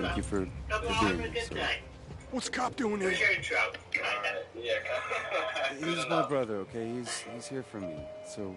thank you for doing this. So. What's the cop doing here? He's my brother, okay? He's here for me. So,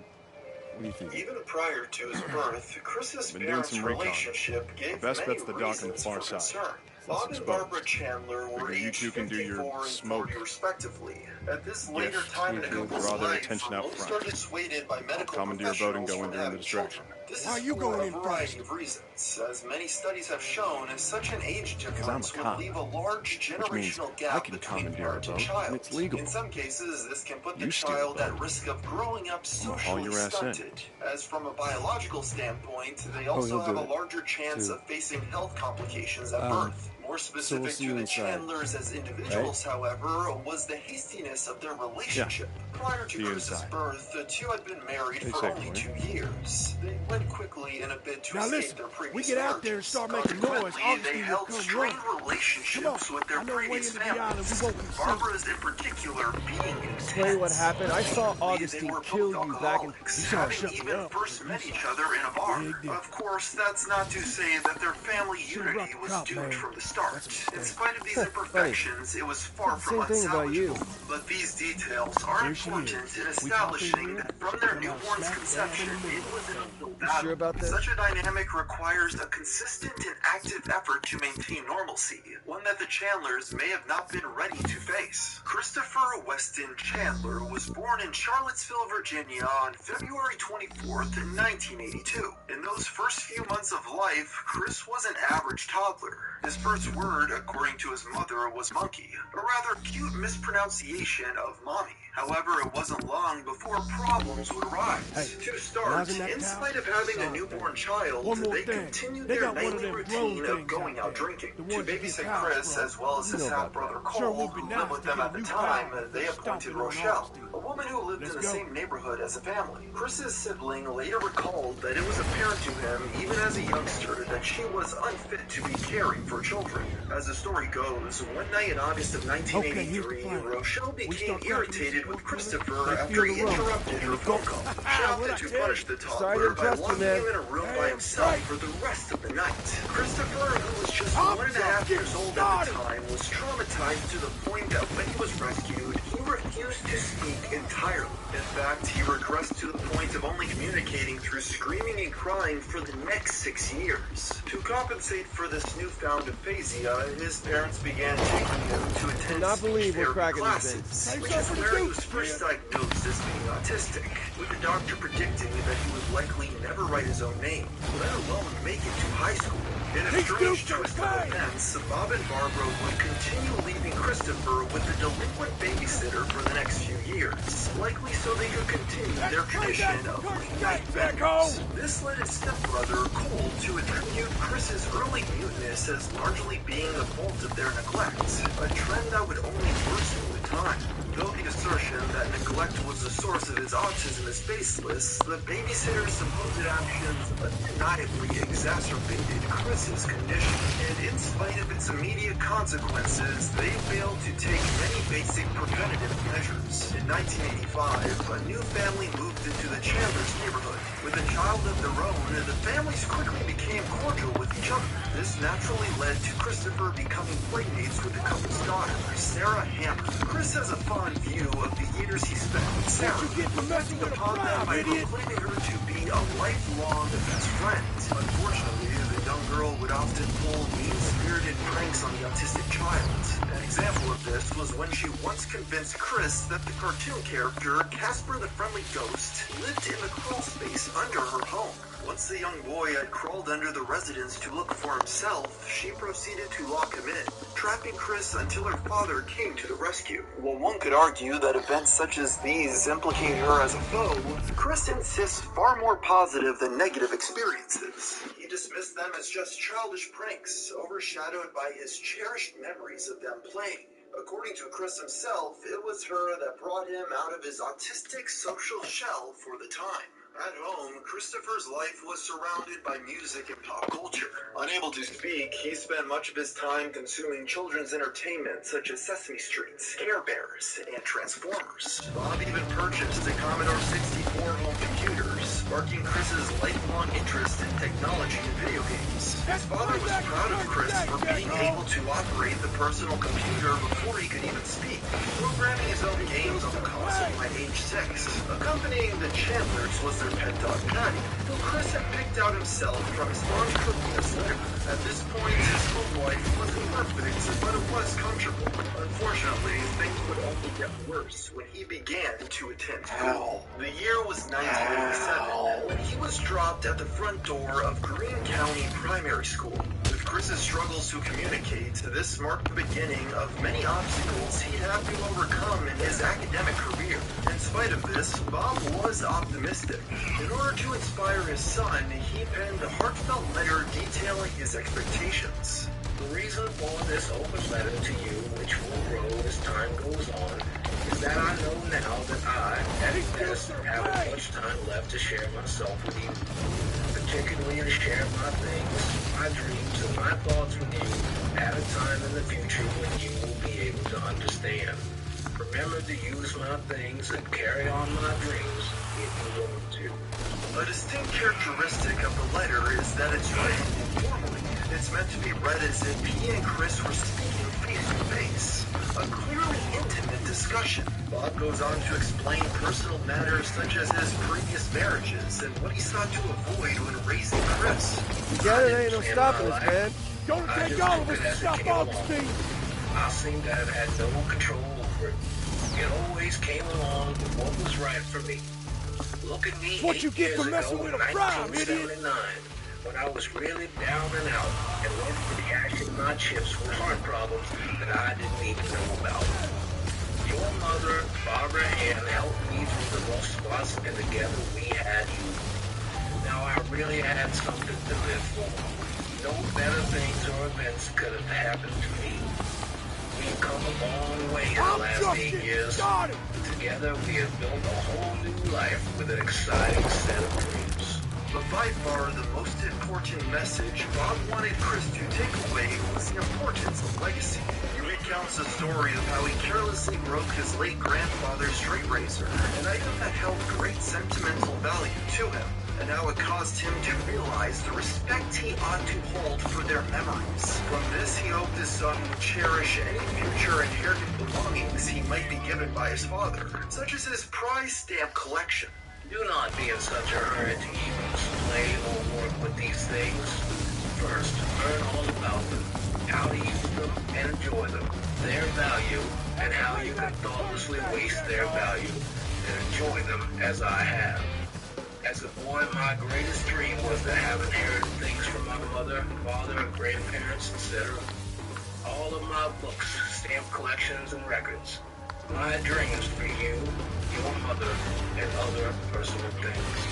what do you think? Even prior to his birth, Chris's parents' relationship gave best many bet's the dock on the reasons far for side. concern. Bob and Barbara Chandler were You aged two can do 54 your and smoke 40 respectively. At this later gift. time in the Thank you. couple's Draw their life, attention out most front. started dissuaded by medical commandeer a boat and professionals go in from during the having distraction. children. This Why is you for going a in variety first? of reasons, as many studies have shown such an age I'm difference a would cop, leave a large which means generational I gap can between commandeer a parent and boat, child. and it's legal. In some cases, this can put the You steal a child at boat, risk of growing up I'm gonna haul socially your ass in. stunted. As from a biological standpoint, they Oh, also he'll have do a it, larger chance too. of facing health complications at birth. More So we'll specific see to you the inside. Chandlers as individuals, however, was the hastiness of their relationship. Prior to see you Chris's inside. birth, the two had been married Stay for safe, only will you? 2 years. They wed quickly in a bid to Now escape listen, their previous we get out there and marriages. start making noise. Consequently, Augustine they will held come strained running. relationships Come on, with their I know way previous into the island we families. won't be seen. Barbara's in particular being intense. Tell you what happened. I saw They Augustine were kill both you back in. alcoholics, He tried to having shut me even up. first met You each saw other in a bar. Big deal. Of course, that's not to say that their family Should've brought unity the was cop, doomed man. from the start. That's a mistake. In spite of these imperfections, it was far Said the from same thing about you. unsalvageable. But these details are There she important is. in We pop in establishing here, that from she their come out newborn's smack conception, dab in the it middle. was an uphill You battle. sure about that? Such a dynamic requires a consistent and active effort to maintain normalcy, one that the Chandlers may have not been ready to face. Christopher Weston Chandler was born in Charlottesville, Virginia on February 24th, 1982. In those first few months of life, Chris was an average toddler. His first word, according to his mother, was monkey, a rather cute mispronunciation of mommy. However, it wasn't long before problems would arise. Hey, To start, in that in town? spite of having a Sorry, newborn child, One more they thing. continued They their got one of nightly them routine drone of things going out out there. drinking. The To ones that get babysit cows Chris, from. as well as You his know about half-brother that. Sure Cole, would be who nice lived with to them get at a the new time, cow they appointed stomping on Rochelle, Augustine. a woman who lived Let's in the go. same neighborhood as a family. Chris's sibling later recalled that it was apparent to him, even as a youngster, that she was unfit to be caring for children. As the story goes, one night in August of Okay, here's the 1983, plan. Rochelle We became start cracking irritated this with sports Christopher they after feel he the rum, interrupted and her it go. phone call. She What'd opted I to tell punish you? the Sorry I toddler didn't by trust you, locking man. him in a room by Damn himself straight. for the rest of the night. Christopher, who was just I'm 1.5 just years old at started. the time, was traumatized to the point that when he was rescued, he refused to speak entirely. In fact, he regressed to the point of only communicating through screaming and crying for the next 6 years. To compensate for this newfound aphasia, his parents began taking him to attend Cannot believe speech we're therapy cracking these classes, things. which is where he was first diagnosed as being autistic, with the doctor predicting that he would likely never write his own name, let alone make it to high school. In a These strange dudes are twist of kind. events, Bob and Barbara would continue leaving Christopher with a delinquent babysitter for the next few years, likely so they could continue their tradition of late-night vendors. This led his stepbrother, Cole, to attribute Chris's early muteness as largely being the fault of their neglect, a trend that would only worsen with time. Though the assertion that neglect was the source of his autism is baseless, the babysitter's supposed actions undeniably exacerbated Chris's condition, and in spite of its immediate consequences, they failed to take many basic preventative measures. In 1985, a new family moved into the Chandlers neighborhood. With a child of their own, the families quickly became cordial with each other. This naturally led to Christopher becoming playmates with the couple's daughter, Sarah Hammer. Chris has a fond view of the years he spent with Sarah, reflecting upon them by proclaiming her to be a lifelong best friend. Unfortunately, the young girl would often pull mean-spirited pranks on the autistic child. An example of this was when she once convinced Chris that the cartoon character, Casper the Friendly Ghost, lived in the crawl space under her home. Once the young boy had crawled under the residence to look for himself, she proceeded to lock him in, trapping Chris until her father came to the rescue. While one could argue that events such as these implicate her as a foe, Chris insists far more positive than negative experiences. He dismissed them as just childish pranks, overshadowed by his cherished memories of them playing. According to Chris himself, it was her that brought him out of his autistic social shell for the time. At home, Christopher's life was surrounded by music and pop culture. Unable to speak, he spent much of his time consuming children's entertainment such as Sesame Street, Care Bears, and Transformers. Bob even purchased a Commodore 64 home computer, sparking Chris's lifelong interest in technology and video games. His father was proud of Chris for being able to operate the personal computer before he could even speak, programming his own games on the console by age 6. Accompanying the Chandlers was their pet dog Patty, who Chris had picked out himself from his entrepreneur's life. At this point, his home life wasn't perfect, but it was comfortable. Unfortunately, things would only get worse when he began to attend school. The year was 1987, when he was dropped at the front door of Greene County Primary School. With Chris's struggles to communicate, this marked the beginning of many obstacles he'd have to overcome in his academic career. In spite of this, Bob was optimistic. In order to inspire his son, he penned a heartfelt letter detailing his expectations. The reason for this open letter to you, which will grow as time goes on, is that I know now that I, at best, haven't much time left to share myself with you, particularly to share my things, my dreams, and my thoughts with you at a time in the future when you will be able to understand. Remember to use my things and carry on my dreams if you want to. A distinct characteristic of the letter is that it's written informally. It's meant to be read as if he and Chris were speaking face-to-face. A clearly intimate discussion. Bob goes on to explain personal matters such as his previous marriages and what he sought to avoid when raising Chris. You got it, ain't no stopping us, man. Don't take all of us to stop all the speed. I seem to have had no control over it. It always came along with what was right for me. Look at me What you get for messing with a prime, idiot? 1979, when I was really down and out, and went for cashing my chips with heart problems that I didn't even know about. Your mother, Barbara Ann, helped me through the rough spots, and together we had you. Now I really had something to live for. No better things or events could have happened to me. We've come a long way in the last 8 years. Together we have built a whole new life with an exciting set of dreams. But by far the most important message Bob wanted Chris to take away was the importance of legacy. He recounts the story of how he carelessly broke his late grandfather's straight razor, an item that held great sentimental value to him, and how it caused him to realize the respect he ought to hold for their memories. From this, he hoped his son would cherish any future inherited belongings he might be given by his father, such as his prize stamp collection. Do not be in such a hurry to even play or work with these things. First, learn all about them, how to use them and enjoy them, their value, and how you can thoughtlessly waste their value and enjoy them as I have. As a boy, my greatest dream was to have inherited things from my mother, father, grandparents, etc. All of my books, stamp collections, and records. My dreams for you, your mother, and other personal things.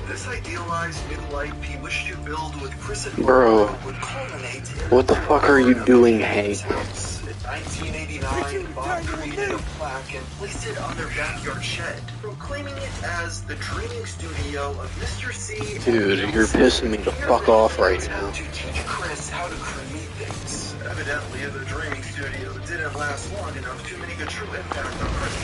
This idealized new life he wished to build with Chris and Bro, would culminate in what the fuck are you doing, Hank? In 1989, Bob created a plaque and placed it on their backyard shed, proclaiming it as the dreaming studio of Mr. C. Dude, you're pissing me the fuck off right now. To teach Chris how to create things. Evidently, the dreaming studio didn't last long enough to make a true impact on Chris,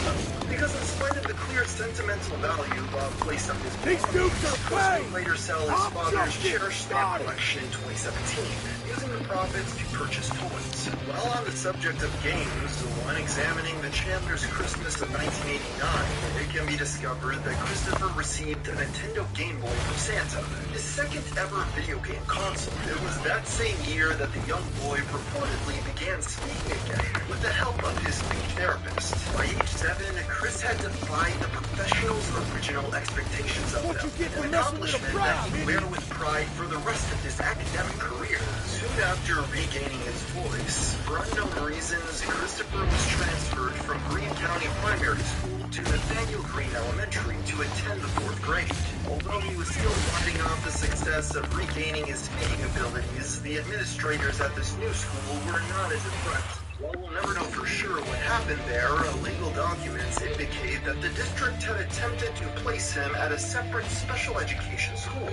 because in spite of the clear sentimental value Bob placed on his These dudes are Chris playing. would later sell his father's cherished stamp collection in 2017, using the profits to purchase toys. While on the subject of games, when examining the Chandler's Christmas of 1989, it can be discovered that Christopher received a Nintendo Game Boy from Santa, his second ever video game console. It was that same year that the young boy reportedly began speaking again with the help of his speech therapist. By age 7, Chris had defied the professional's original expectations of him, an accomplishment that he'd wear with pride for the rest of his academic career. Soon after regaining his voice, for unknown reasons, Christopher was transferred from Greene County Primary School to Nathaniel Green Elementary to attend the 4th grade. Although he was still winding off the success of regaining his speaking abilities, the administrators at this new school were not as impressed. While we'll never know for sure what happened there, legal documents indicate that the district had attempted to place him at a separate special education school.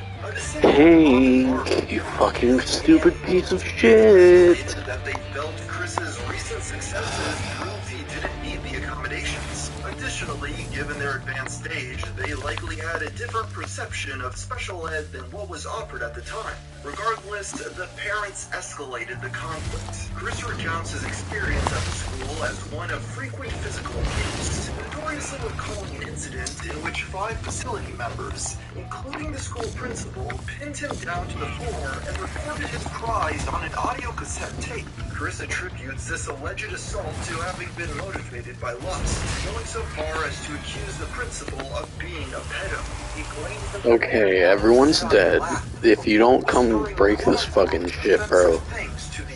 Hank, you fucking stupid piece of shit. That they felt Chris's recent successes proved he didn't need made the accommodations. Additionally, given their advanced age, they likely had a different perception of special ed than what was offered at the time. Regardless, the parents escalated the conflict. Chris recounts his experience at the school as one of frequent physical abuse, notoriously recalling an incident in which 5 facility members, including the school principal, pinned him down to the floor and recorded his cries on an audio cassette tape. Chris attributes this alleged assault to having been motivated by lust, going so far as to accuse the principal of being a pedo. He claims that Okay, everyone's dead. If you don't come break this fucking shit, bro,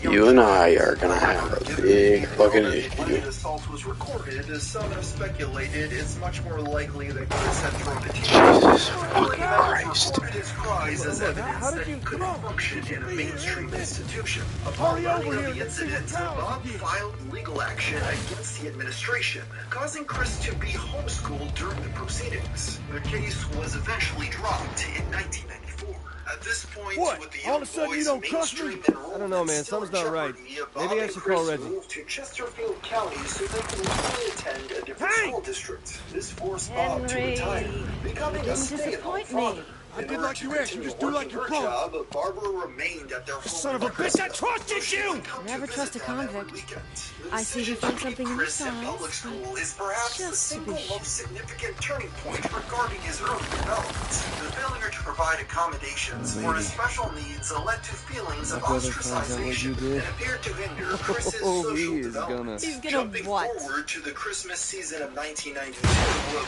you and I are gonna have a big fucking issue. The assault was recorded, as some have speculated it's much more likely that Chris had thrown the teacher. Jesus fucking Christ. Recorded his cries as evidence that he couldn't function in a mainstream institution. Upon learning of the incident, Bob filed legal action against the administration, causing Chris to be homeschooled during the proceedings. The case was eventually dropped in 1994. At this point, What? with the All young of a sudden you boy's don't trust me? mainstream I don't know, man. enrollment still Something's not in right. jeopardy, Bob Maybe I and should Chris call Reggie. moved to Chesterfield County so they can legally attend a different Hey! school district. This forced Bob to Henry, retire, becoming you a didn't stay-at-home disappoint me. father. I In did order like to you asked. You continue just do like working you're her promised. job, Barbara remained at their home. Son of a on bitch, I Christmas. trusted She you! would come to Never visit trust a them every convict. weekend. The I see you decision found to something keep in Chris your in public size, school is perhaps the just to be single sure. most significant turning point regarding his early development. The failure to provide accommodations for his special needs led to feelings of brother finds out what you ostracization did. and appeared to hinder Chris's Oh, social he is development. He's gonna Jumping what? forward to the Christmas season of 1992,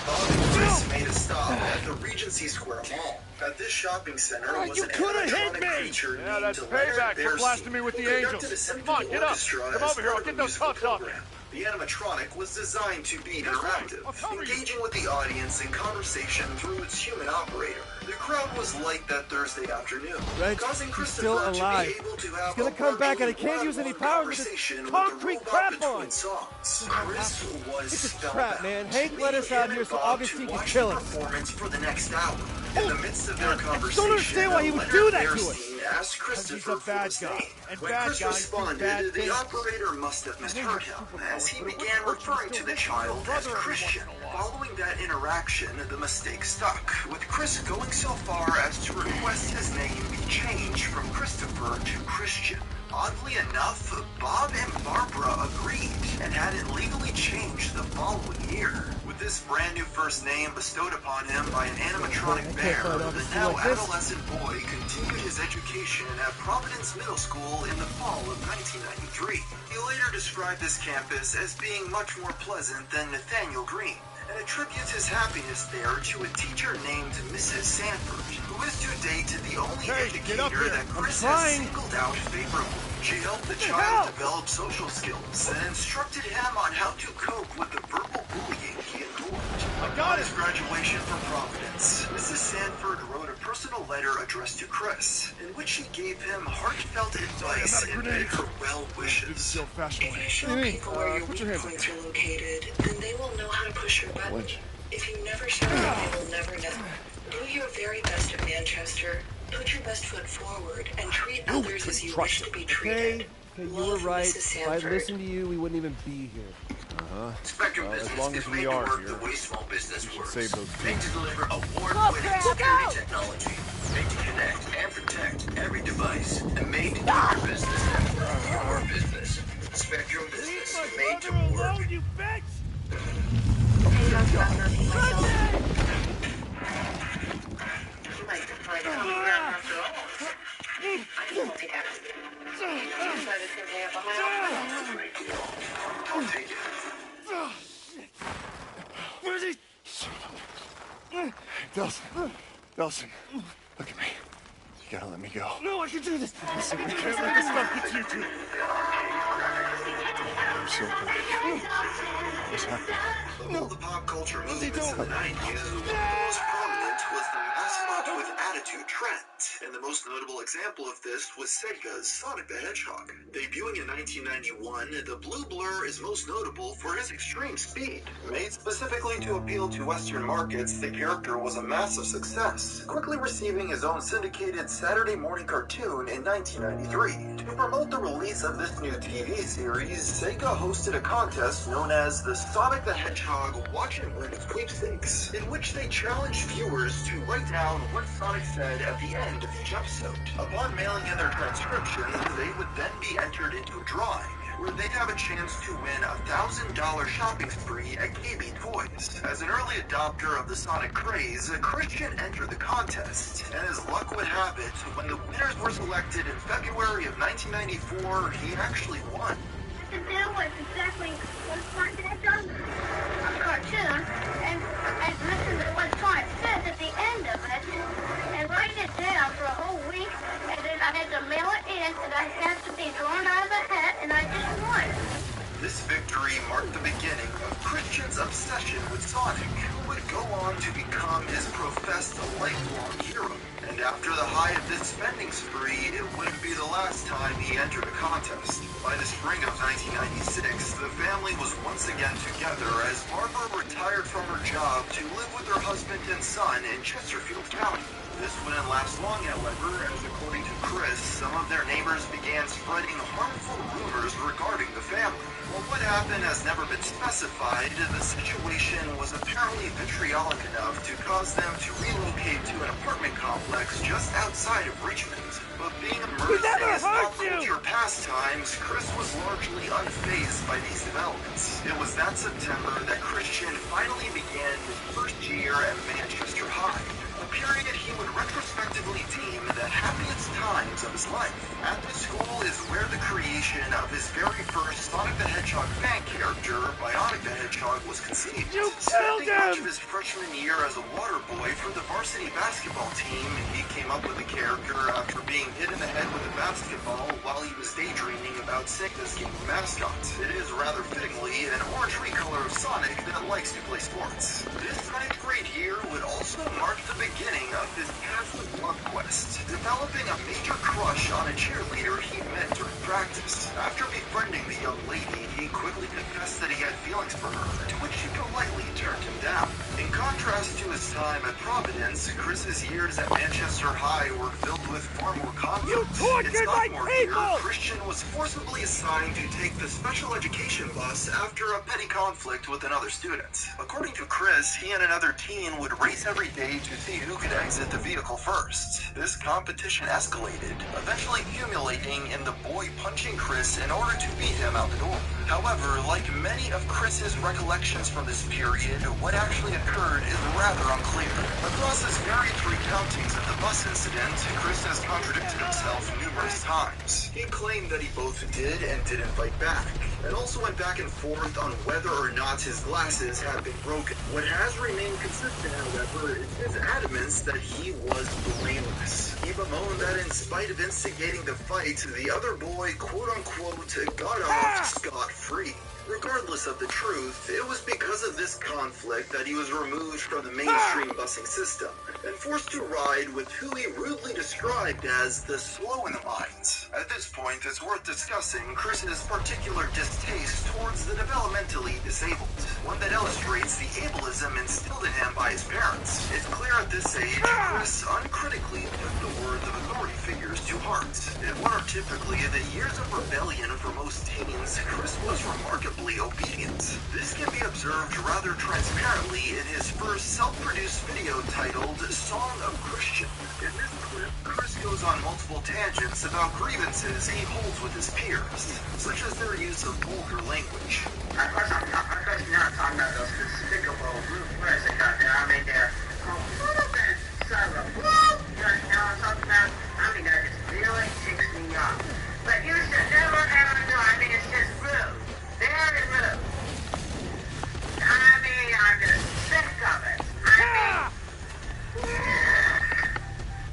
Bob and Chris made a stop at the Regency Square Mall. At this shopping center was you an coulda hit animatronic me! creature Yeah, named that's Leonard payback for blasting Bernstein, me with who the angels. conducted a symphony Come on, get up. orchestra Come as over here, part I'll of get a those musical cuffs off. program. The animatronic was designed to be This way. interactive, I'll cover you. engaging with the audience in conversation through its human operator. The crowd was like that Thursday afternoon, Reg, causing he's Christopher still to alive. be able to have He's gonna a come back and he virtual can't use any one-on-one power with this conversation with concrete the crap robot on. between songs. Chris was It's a spellbound. trap, man. Hank let us out here so Augustine can kill us. Performance for the next hour. In the midst of their I conversation, don't understand why he would Leonard do that to us. Bernstein asked Christopher He's a bad for his guy. name. And When bad Chris guys do bad responded, the things. operator must have misheard him, as he began referring to the child as Christian. Following that interaction, the mistake stuck, with Chris going so far as to request his name be changed from Christopher to Christian. Oddly enough, Bob and Barbara agreed and had it legally changed the following year. With this brand new first name bestowed upon him by an animatronic bear, the now adolescent boy continued his education at Providence Middle School in the fall of 1993. He later described this campus as being much more pleasant than Nathaniel Green, and attributes his happiness there to a teacher named Mrs. Sanford, who is to date the only Get up educator here. that I'm Chris has trying. singled out favorably. She helped the hell? child develop social skills and instructed him on how to cope with the verbal bullying he endured. got Upon his it. graduation from Providence, Mrs. Sanford wrote a personal letter addressed to Chris, in which she gave him heartfelt advice I'm out of and grenades. her well wishes. old-fashioned way. If you show What do you mean? people where your Put your weak hands up. points are located, then they will know how to push your button. If you never show them, they will never know. Do your very best at Manchester. Put your best foot forward and treat others as you wish to be treated. Okay, you were Love, right. Mrs. If I Sanford. listened to you, we wouldn't even be here. Spectrum Well, as Business long is as we made to are work here, the way small business works. save those Made to deliver award-winning security technology. Made to connect and protect every device. And made to do your business network your business. Spectrum Business. Made to work. You bitch! Hey, Dr. Wagner, myself. You might find something around after all. I can multitask. You try to survey up behind. Great deal. I'll take it. Where's he? Nelson, look at me. You gotta let me go. No, I can do this. Listen, we can't let this stuff get you two. I'm so glad. What's happening? Of all the pop culture movements in the 90s, one of the most prominent was the mascot with attitude trend, and the most notable example of this was Sega's Sonic the Hedgehog. Debuting in 1991, the Blue Blur is most notable for his extreme speed. Made specifically to appeal to Western markets, the character was a massive success, quickly receiving his own syndicated Saturday morning cartoon in 1993. To promote the release of this new TV series, Sega hosted a contest known as the Sonic the Hedgehog Watch and Win Sweepstakes, in which they challenged viewers to write down what Sonic said at the end of each episode. Upon mailing in their transcriptions, they would then be entered into a drawing, where they'd have a chance to win a $1,000 shopping spree at KB Toys. As an early adopter of the Sonic craze, Christian entered the contest, and as luck would have it, when the winners were selected in February of 1994, he actually won. The deal was exactly what Sonic the Hedgehog cartoon, and listen to what Sonic says at the end of it, and write it down for a whole week, and then I had to mail it in, and I had to be drawn out of the hat, and I just won. This victory marked the beginning of Christian's obsession with Sonic, who would go on to become his professed lifelong hero. And after the high of this spending spree, it wouldn't be the last time he entered a contest. By the spring of 1996, the family was once again together as Barbara retired from her job to live with her husband and son in Chesterfield County. This wouldn't last long, however, as according to Chris, some of their neighbors began spreading harmful rumors regarding the family. While what happened has never been specified, the situation was apparently vitriolic enough to cause them to relocate to an apartment complex just outside of Richmond. But being immersed in his pop culture pastimes, Chris was largely unfazed by these developments. It was that September that Christian finally began his first year at Manchester High, a period he would retrospectively deem the happiest times of his life. At this school is where the creation of his very first Sonic the Hedgehog fan character, Bionic the Hedgehog, was conceived. Spending much of his freshman year as a water boy for the varsity basketball team, he came up with the character after being hit in the head with a basketball while he was daydreaming about Sega's game of mascot. It is rather fittingly an orangey color of Sonic that likes to play sports. This 9th grade year would also mark the beginning of his Catholic love quest, developing a major crush on a cheerleader he met during practice. After befriending the young lady, he quickly confessed that he had feelings for her, to which she politely turned him down. In contrast to his time at Providence, Chris's years at Manchester High were filled with far more conflict. You tortured my people! Christian was forcibly assigned to take the special education bus after a petty conflict with another student. According to Chris, he and another teen would race every day to see who could exit the vehicle first. This competition escalated, eventually accumulating in the boy punching Chris in order to beat him out the door. However, like many of Chris's recollections from this period, what actually occurred is rather unclear. Across his varied recountings of the bus incident, Chris has contradicted himself numerous times. He claimed that he both did and didn't fight back, and also went back and forth on whether or not his glasses had been broken. What has remained consistent, however, is his adamance that he was blameless. He bemoaned that in spite of instigating the fight, the other boy, quote-unquote, got off scot-free. Regardless of the truth, it was because of this conflict that he was removed from the mainstream busing system and forced to ride with who he rudely described as the slow in the minds. At this point, it's worth discussing Chris's particular distaste towards the developmentally disabled, one that illustrates the ableism instilled in him by his parents. It's clear at this age, Chris uncritically took the words of authority figures to heart. In what are typically the years of rebellion for most teens, Chris was remarkably obedient. This can be observed rather transparently in his first self-produced video titled Song of Christian. In this clip, Chris goes on multiple tangents about grievances he holds with his peers, such as their use of vulgar language. Of course, I'm not talking about those despicable words that got there. I mean, they're completely sort of, you know what I'm talking about? I mean, that just really ticks me off. But you should never ever do. I mean, it's just rude. Very rude. I mean, I'm just sick of it.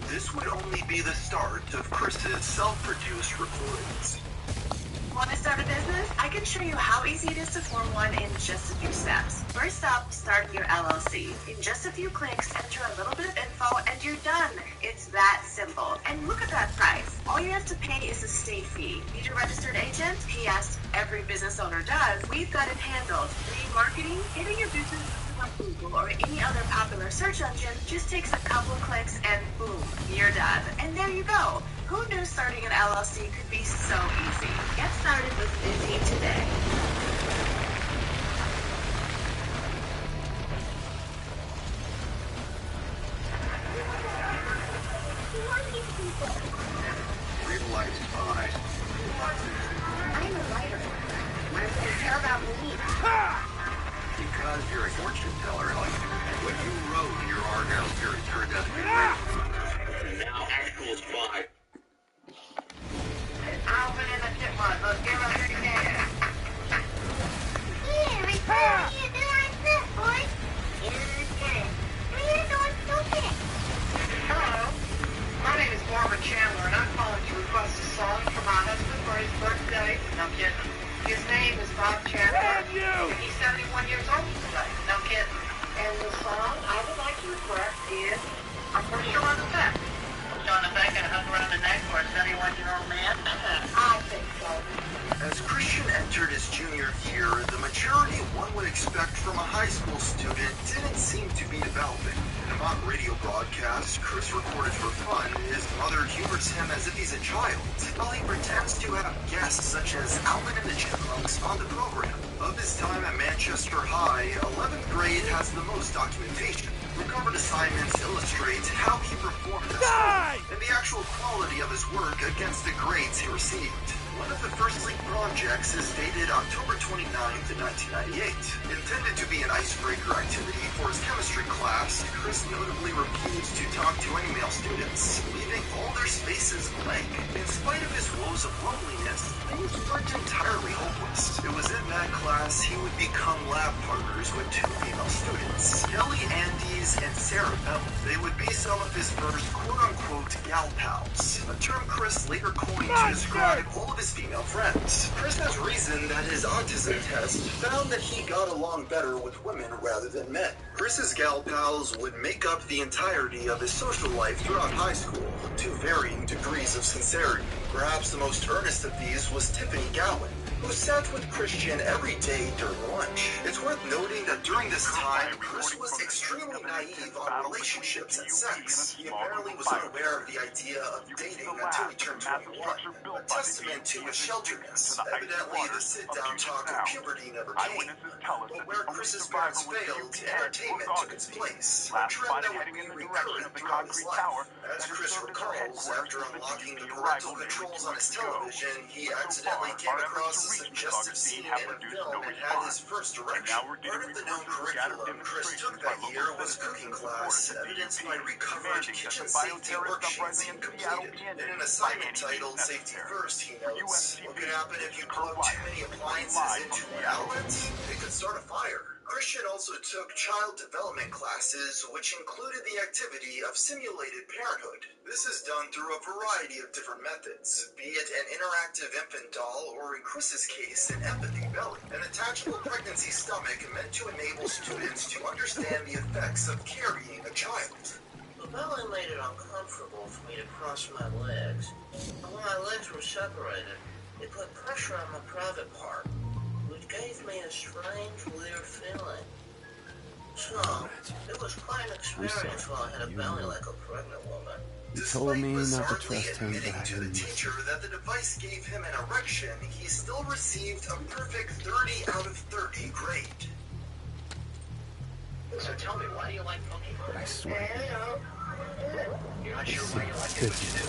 This would only be the start of Chris's self-produced recordings. Want to start a business? I can show you how easy it is to form one in just a few steps. First up, start your LLC. In just a few clicks, enter a little bit of info, and you're done. It's that simple. And look at that price. All you have to pay is a state fee. Need a registered agent? P.S. Every business owner does. We've got it handled. Need marketing? Getting your business on Google or any other popular search engine just takes a couple clicks and boom, you're done. And there you go. Who knew starting an LLC could be so easy? Get started with indeed today. Real life spy. I'm a writer. Why do you care about me? Because you're a fortune teller, like what you wrote in your Argyle series turned out to be real. Now actual spy. Alvin and the Chipmunk, let's give us a hand. Yeah, we told you to do like this, boys. Yeah. What are you doing stupid? Hello. My name is Barbara Chandler, and I'm calling to request a song for my husband for his birthday. No kidding. His name is Bob Chandler, and he's 71 years old today. No kidding. And the song I would like to request is for Sean Effect. Sean Effect gonna hook around the neck for a 71-year-old man? I think so. As Christian entered his junior year, the maturity one would expect from a high school student didn't seem to be developing. In a mock radio broadcast Chris recorded for fun, his mother humors him as if he's a child, while he pretends to have guests such as Alvin and the Chipmunks on the program. Of his time at Manchester High, 11th grade has the most documentation. Recovered assignments illustrate how he performed at school, and the actual quality of his work against the grades he received. One of the first league projects is dated October 29th, 1998. Intended to be an icebreaker activity for his chemistry class, Chris notably refused to talk to any male students, leaving all their spaces blank. In spite of his woes of loneliness, things weren't entirely hopeless. It was in that class he would become lab partners with two female students, Kelly Andes and Sarah Bell. They would be some of his first quote-unquote gal pals, a term Chris later coined to describe all of his female friends. Chris has reasoned that his autism test found that he got along better with women rather than men. Chris's gal pals would make up the entirety of his social life throughout high school, to varying degrees of sincerity. Perhaps the most earnest of these was Tiffany Gowan, who sat with Christian every day during lunch. It's worth noting that during this time, Chris was extremely naive on relationships and sex. He apparently was unaware of the idea of dating until he turned 21, a testament to his shelteredness. Evidently, the sit-down talk of puberty never came. But where Chris's parents failed, entertainment took its place, a trend that would be recurrent throughout his life. As Chris recalls, after unlocking the parental controls on his television, he accidentally came across a suggestive scene in a film and had his first erection. Part of the known curriculum Chris took that year was cooking class, evidenced by recovered kitchen safety worksheets he completed. In an assignment titled Safety First, he notes, what could happen if you plug too many appliances into an outlet? It could start a fire. Christian also took child development classes, which included the activity of simulated parenthood. This is done through a variety of different methods, be it an interactive infant doll, or in Chris's case, an empathy belly. An attachable pregnancy stomach meant to enable students to understand the effects of carrying a child. The belly made it uncomfortable for me to cross my legs. And when my legs were separated, it put pressure on my private part, which gave me a strange, weird feeling. So, it was quite an experience while I had a belly like a pregnant woman. He told me not to Bizarrely trust him, but admitting I to the didn't. teacher that the device gave him an erection, he still received a perfect 30 out of 30 grade. So tell me, why do you like Pokemon? I swear. You're not sure why you like it, but you do,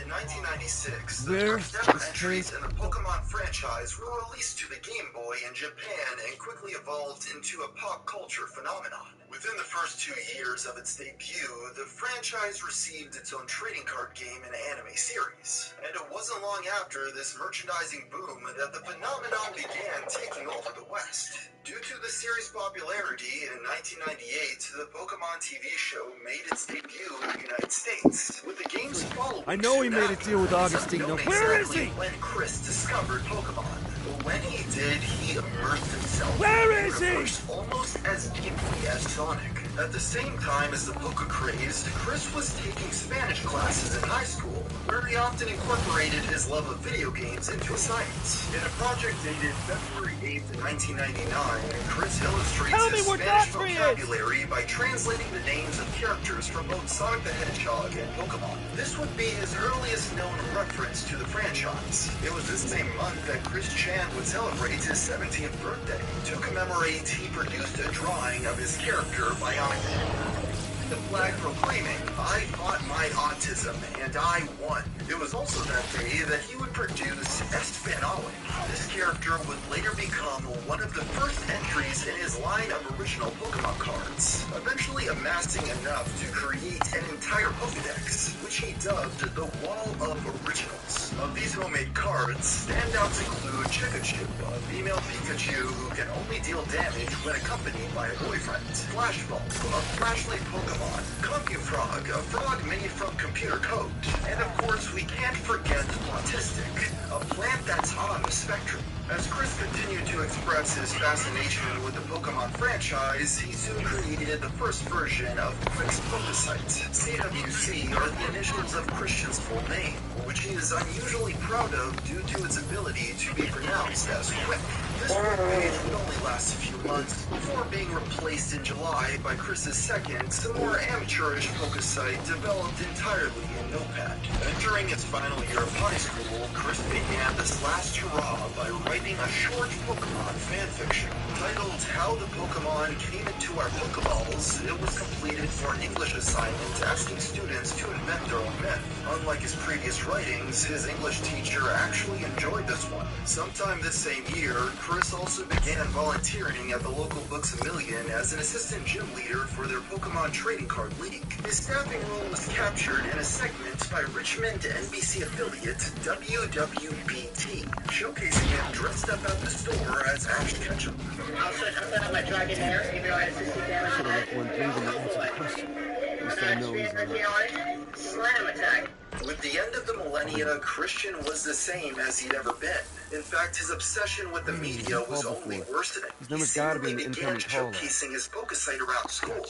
In 1996, the Where first ever is entries in the Pokemon franchise were released to the Game Boy in Japan and quickly evolved into a pop culture phenomenon. Within the first 2 years of its debut, the franchise received its own trading card game and anime series. And it wasn't long after this merchandising boom that the phenomenon began taking over the West. Due to the series' popularity, in 1998, the Pokemon TV show made its debut in the United States, with the game's following. I know he made a deal with Augustino. Where is he? When Chris discovered Pokemon. When he did, he immersed himself Where in is the he? universe almost as deeply as Sonic. At the same time as the Poké craze, Chris was taking Spanish classes in high school, where he often incorporated his love of video games into assignments. In a project dated February 8th, 1999, Chris illustrates his Spanish vocabulary by translating the names of characters from both Sonic the Hedgehog and Pokemon. This would be his earliest known reference to the franchise. It was this same month that Chris Chan would celebrate his 17th birthday. To commemorate, he produced a drawing of his character, Bionic Man. The flag proclaiming, "I fought my autism, and I won." It was also that day that he would produce Espanolic. This character would later become one of the first entries in his line of original Pokemon cards, eventually amassing enough to create an entire Pokedex, which he dubbed the Wall of Originals. Of these homemade cards, standouts include Chikachu, a female Pikachu who can only deal damage when accompanied by a boyfriend, Flashbulb, a flashlight Pokemon, Compufrog, a frog made from computer code, and of course we can't forget Autistic, a plant that's on the spectrum. As Chris continued to express his fascination with the Pokemon franchise, he soon created the first version of Quick's Pokesite. CWC are the initials of Christian's full name, which he is unusually proud of due to its ability to be pronounced as Quick. This webpage would only last a few months before being replaced in July by Chris's second, more amateurish Pokesite developed entirely in Notepad. During his final year of high school, Chris began this last hurrah by writing a short Pokemon fanfiction. Titled How the Pokemon Came Into Our Pokeballs, it was completed for an English assignment asking students to invent their own myth. Unlike his previous writings, his English teacher actually enjoyed this one. Sometime this same year, Chris also began volunteering at the local Books A Million as an assistant gym leader for their Pokemon trading card league. His staffing role was captured in a segment by Richmond NBC affiliate WWBT, showcasing him dressed up at the store as Ash Ketchum. Also, something on my dragon hair, even though I had 60 damage. Should have left one thing to answer the question. At least I know he's alive. Slam attack. With the end of the millennia, Christian was the same as he'd ever been. In fact, his obsession with the media was only worsening. He seemingly began showcasing his Pokesite around school,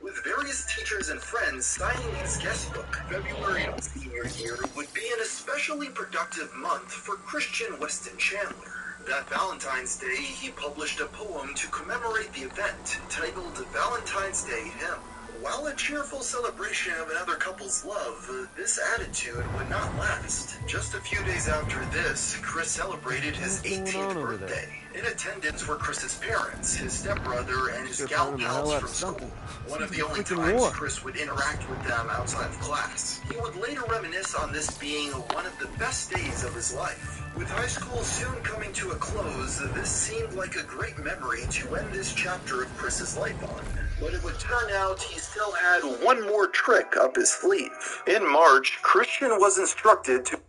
with various teachers and friends signing his guest book. February of senior year would be an especially productive month for Christian Weston Chandler. That Valentine's Day, he published a poem to commemorate the event, titled Valentine's Day Hymn. While a cheerful celebration of another couple's love, this attitude would not last. Just a few days after this, Chris celebrated his 18th birthday. In attendance were Chris's parents, his stepbrother, and his gal pals from school. One of the only times Chris would interact with them outside of class. He would later reminisce on this being one of the best days of his life. With high school soon coming to a close, this seemed like a great memory to end this chapter of Chris's life on. But it would turn out he still had one more trick up his sleeve. In March, Christian was instructed to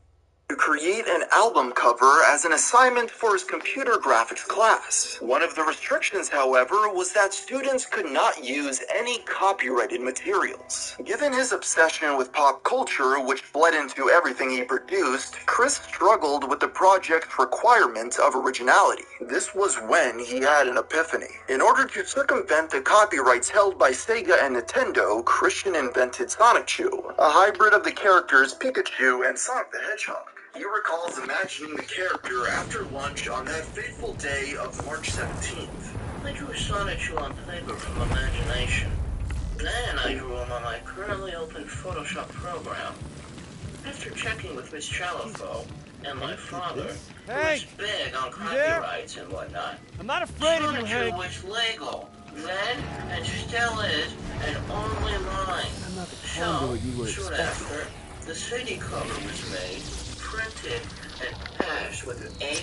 create an album cover as an assignment for his computer graphics class. One of the restrictions, however, was that students could not use any copyrighted materials. Given his obsession with pop culture, which bled into everything he produced, Chris struggled with the project's requirement of originality. This was when he had an epiphany. In order to circumvent the copyrights held by Sega and Nintendo, Christian invented Sonichu, a hybrid of the characters Pikachu and Sonic the Hedgehog. He recalls imagining the character after lunch on that fateful day of March 17th. I drew Sonichu on paper from imagination. Then I drew him on my currently open Photoshop program. After checking with Miss Chalifo and my father, who is big on copyrights and whatnot, I'm not afraid of you, Hank. Sonichu was legal then and still is, and only mine. I'm not the So, conduit you were soon expecting. after, the CD cover was made, printed, and passed with an A+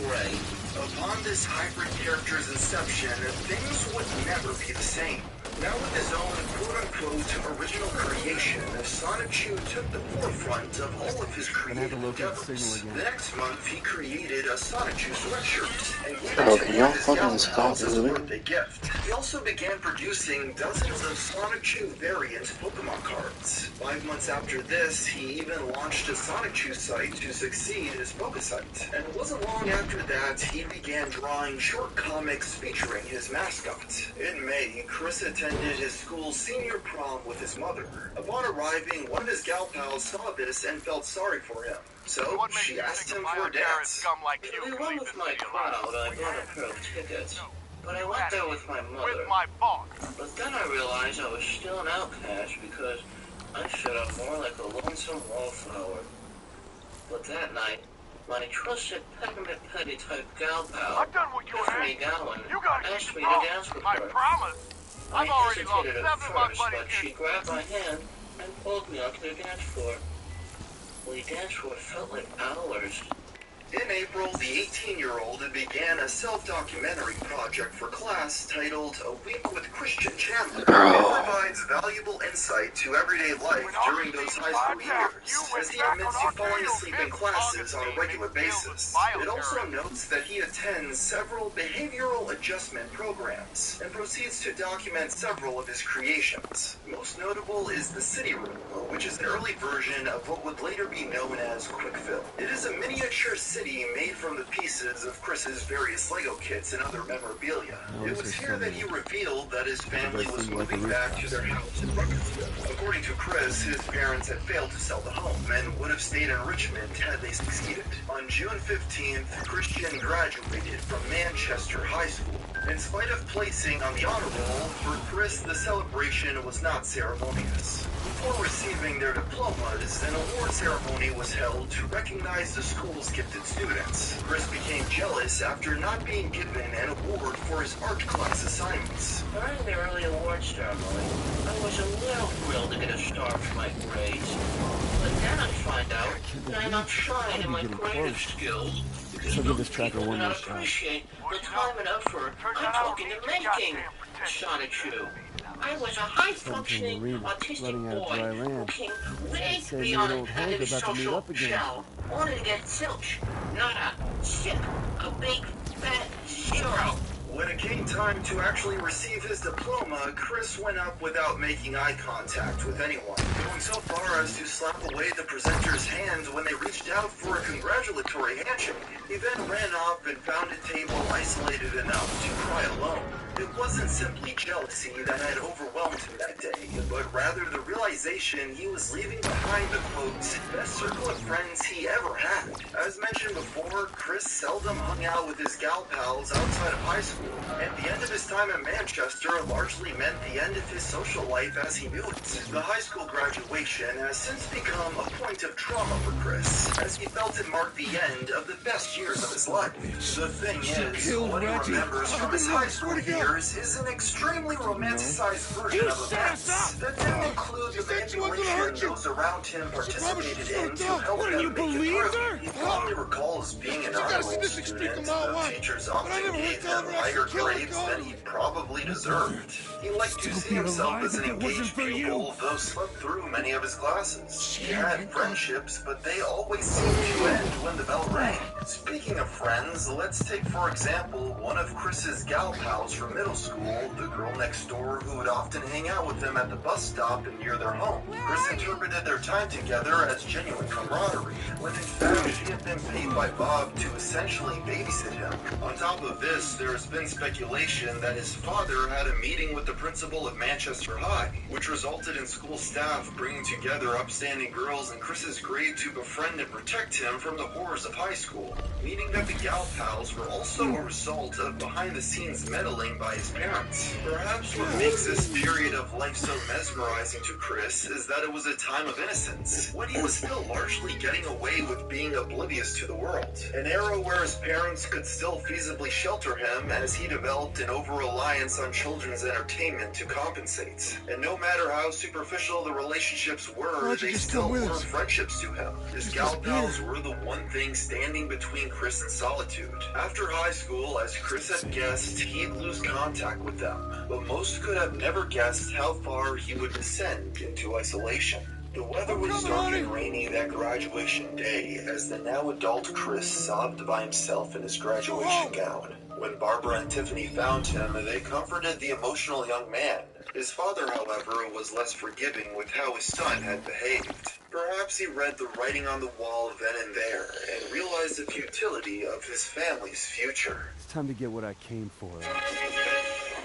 grade. Upon this hybrid character's inception, things would never be the same. Now with his own quote-unquote original creation, Sonichu took the forefront of all of his creative endeavors. The next month, he created a Sonichu sweatshirt and gave it to one of his gal pals as a birthday gift. He also began producing dozens of Sonichu variant Pokemon cards. 5 months after this, he even launched a Sonichu site to succeed his Pokesite. And it wasn't long after that, he began drawing short comics featuring his mascot. In May, Chris attended his school's senior prom with his mother. Upon arriving, one of his gal pals saw this and felt sorry for him. So, she asked him for a dance. We went with my crowd, I bought a pair of tickets. But I went there with my mother. But then I realized I was still an outcast because I showed up more like a lonesome wallflower. But that night, my trusted peppermint petty type gal pal, Tiffany Gowan, asked me to dance with her. I hesitated at first, but she grabbed my hand and pulled me onto the dance floor. We danced for what felt like hours. In April, the 18-year-old began a self-documentary project for class titled A Week with Christian Chandler. It provides valuable insight to everyday life during those high school years, as he admits to falling asleep in classes on a regular basis. It also notes that he attends several behavioral adjustment programs and proceeds to document several of his creations. Most notable is the City Room, which is an early version of what would later be known as Quickfill. It is a miniature city made from the pieces of Chris's various Lego kits and other memorabilia. It was here that he revealed that his family was moving back to their house in Ruckersville. According to Chris, his parents had failed to sell the home and would have stayed in Richmond had they succeeded. On June 15th, Christian graduated from Manchester High School. In spite of placing on the honor roll, for Chris the celebration was not ceremonious. Before receiving their diplomas, an award ceremony was held to recognize the school's gifted students. Chris became jealous after not being given an award for his art class assignments. During the early award ceremony, I was a little thrilled to get a star for my grades. But then I find out that I'm outshine in my creative skills. So give this tracker one more shot. Appreciate the time and effort I'm talking to making, Sonichu. I was a high-functioning, autistic boy who came way beyond a competitive social shell. Wanted to get zilch, not a sick, a big, fat zero. When it came time to actually receive his diploma, Chris went up without making eye contact with anyone, going so far as to slap away the presenter's hand when they reached out for a congratulatory handshake. He then ran off and found a table isolated enough to cry alone. It wasn't simply jealousy that had overwhelmed him that day, but rather the realization he was leaving behind the, quote, best circle of friends he ever had. As mentioned before, Chris seldom hung out with his gal pals outside of high school, and the end of his time in Manchester largely meant the end of his social life as he knew it. The high school graduation has since become a point of trauma for Chris, as he felt it marked the end of the best years of his life. The thing is, what he remembers from his high school years is an extremely romanticized version of events that didn't include the manipulation those around him participated in to help him make it through. He fondly recalls being an honor roll student. The teachers often gave him higher grades than he probably deserved. He liked to see himself as an engaged pupil, though slept through many of his classes. He had friendships, but they always seemed to end when the bell rang. Speaking of friends, let's take for example one of Chris's gal pals from middle school, the girl next door who would often hang out with them at the bus stop and near their home. Chris interpreted their time together as genuine camaraderie, when in fact she had been paid by Bob to essentially babysit him. On top of this, there has been speculation that his father had a meeting with the principal of Manchester High, which resulted in school staff bringing together upstanding girls in Chris's grade to befriend and protect him from the horrors of high school, meaning that the gal pals were also a result of behind-the-scenes meddling by his parents. Perhaps what makes this period of life so mesmerizing to Chris is that it was a time of innocence, when he was still largely getting away with being oblivious to the world. An era where his parents could still feasibly shelter him as he developed an over-reliance on children's entertainment to compensate. And no matter how superficial the relationships were, they still were friendships to him. His gal pals were the one thing standing between Chris and solitude. After high school, as Chris had guessed, he'd lose contact with them, but most could have never guessed how far he would descend into isolation. The weather was dark and rainy that graduation day as the now adult Chris sobbed by himself in his graduation gown. When Barbara and Tiffany found him, they comforted the emotional young man. His father, however, was less forgiving with how his son had behaved. Perhaps he read the writing on the wall then and there and realized the futility of his family's future. It's time to get what I came for.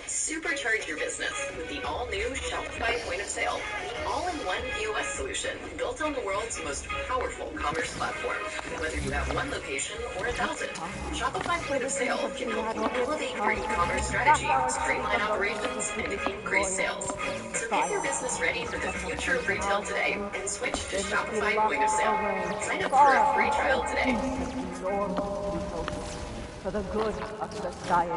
Supercharge your business with the all-new Shopify point of sale. The all-in-one POS solution built on the world's most powerful commerce platform. Whether you have one location or 1,000, Shopify point of sale can help you elevate your e-commerce strategy, streamline operations, and increase sales. So get your business ready for the future of retail today and switch to Shopify point of sale. Sign up for a free trial today. For the good of society.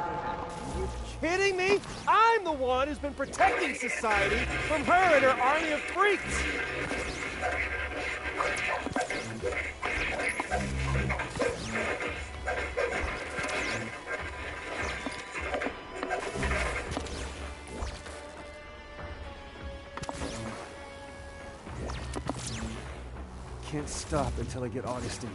Kidding me? I'm the one who's been protecting society from her and her army of freaks. Can't stop until I get Augustine.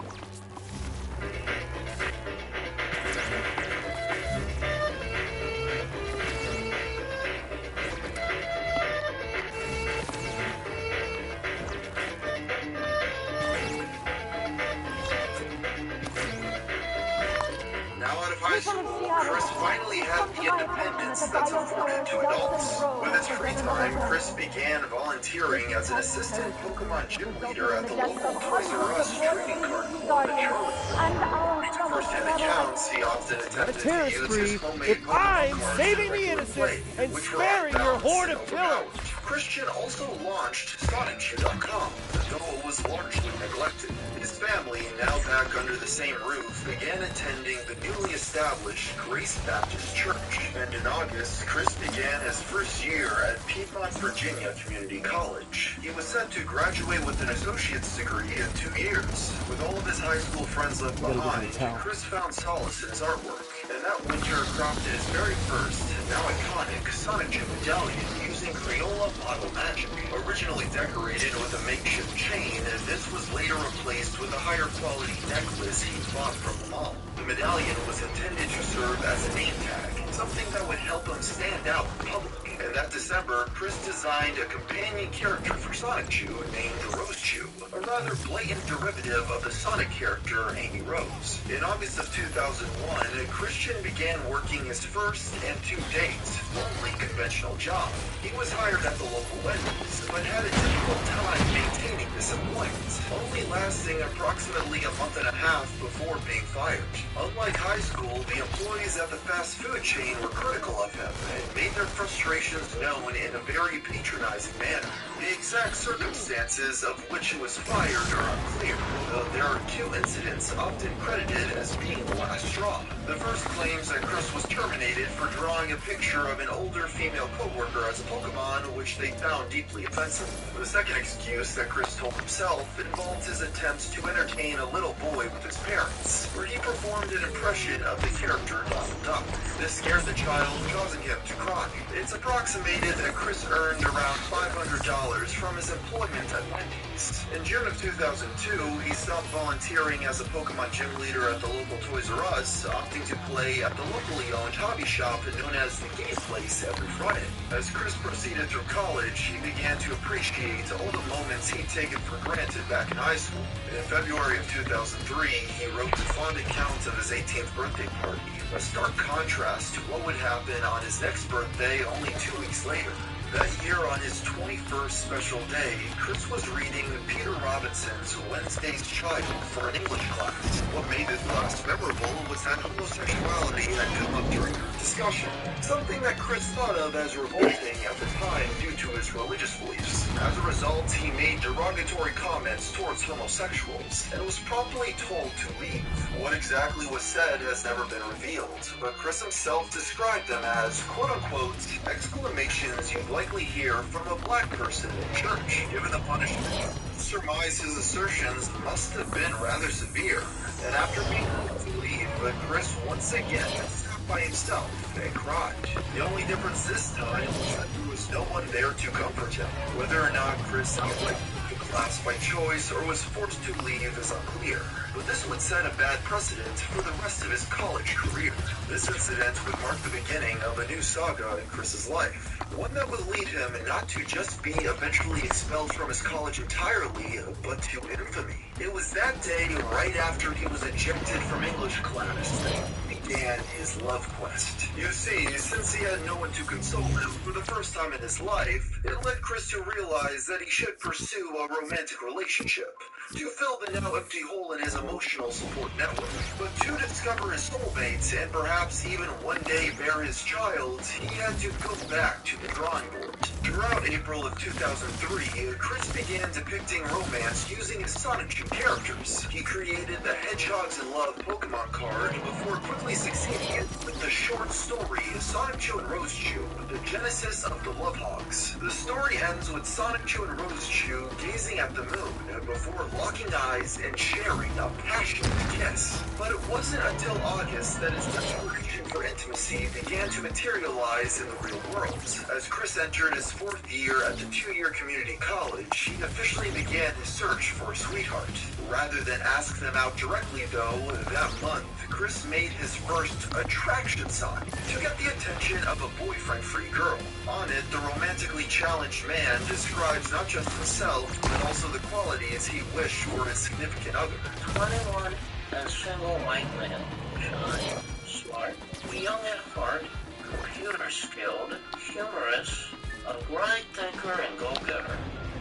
High school, Chris finally had the independence that's afforded to adults. With his free time, Chris began volunteering as an assistant Pokemon gym leader at the local Toys R Us trading card club in Charlotte. To first-hand accounts, he often attempted to use his homemade Pokemon cards saving the innocent and sparing your horde of killers. Christian also launched SonicShoe.com, though it was largely neglected. His family, now back under the same roof, began attending the newly established Grace Baptist Church, and in August, Chris began his first year at Piedmont, Virginia Community College. He was set to graduate with an associate's degree in 2 years. With all of his high school friends left behind, Chris found solace in his artwork, and that winter crafted his very first, now iconic, Sonic Gym medallion using Crayola model magic. Originally decorated with a makeshift chain, this was later replaced with a higher quality necklace he bought from the mall. The medallion was intended to serve as a name tag, something that would help him stand out in public. And that December, Chris designed a companion character for Sonic Chew named Rose Chew, a rather blatant derivative of the Sonic character Amy Rose. In August of 2001, Christian began working his first and to date only conventional job. He was hired at the local Wendy's, but had a difficult time maintaining this employment, only lasting approximately a month and a half before being fired. Unlike high school, the employees at the fast food chain were critical of him and made their frustrations known in a very patronizing manner. The exact circumstances of which he was fired are unclear, though there are 2 incidents often credited as being the last straw. The first claims that Chris was terminated for drawing a picture of an older female coworker as a Pokemon, which they found deeply offensive. The second excuse that Chris told himself involved his attempts to entertain a little boy with his parents, where he performed an impression of the character Donald Duck. This scared the child, causing him to cry. It's approximated that Chris earned around $500 from his employment at Wendy's. In June of 2002, he stopped volunteering as a Pokemon gym leader at the local Toys R Us, opting to play at the locally owned hobby shop known as the Game Place every Friday. As Chris proceeded through college, he began to appreciate all the moments he'd taken for granted back in high school. In February of 2003, he wrote the fond account of his 18th birthday party, a stark contrast to what would happen on his next birthday only 2 weeks later. That year, on his 21st special day, Chris was reading Peter Robinson's Wednesday's Child for an English class. What made this class memorable was that homosexuality had come up during the discussion, something that Chris thought of as revolting at the time due to his religious beliefs. As a result, he made derogatory comments towards homosexuals and was promptly told to leave. What exactly was said has never been revealed, but Chris himself described them as, quote-unquote, exclamations you'd likely hear from a black person in church. Given the punishment, surmise his assertions must have been rather severe, and after being told to leave, Chris once again stopped by himself and cried. The only difference this time was that there was no one there to comfort him. Whether or not Chris went to class by choice or was forced to leave is unclear, but this would set a bad precedent for the rest of his college career. This incident would mark the beginning of a new saga in Chris's life, one that would lead him not to just be eventually expelled from his college entirely, but to infamy. It was that day, right after he was ejected from English class, that began his love quest. You see, since he had no one to console him for the first time in his life, it led Chris to realize that he should pursue a romantic relationship to fill the now empty hole in his emotional support network. But to discover his soulmate and perhaps even one day bear his child, he had to go back to the drawing board. Throughout April of 2003, Chris began depicting romance using his Sonic Shoe characters. He created the Hedgehogs in Love Pokemon card before quickly succeeding with the short story Sonic Shoe and Rose Chew, the genesis of the Love Hogs. The story ends with Sonic Shoe and Rose Chew gazing at the moon before locking eyes and sharing a passionate kiss. But it wasn't until August that his desperation for intimacy began to materialize in the real world. As Chris entered his fourth year at the two-year community college, he officially began his search for a sweetheart. Rather than ask them out directly, though, that month, Chris made his first attraction sign to get the attention of a boyfriend-free girl. On it, the romantically challenged man describes not just himself, but also the qualities he wished for his significant other. 21 and single white male, shy, smart, young at heart, computer skilled, humorous, a bright thinker and go-getter,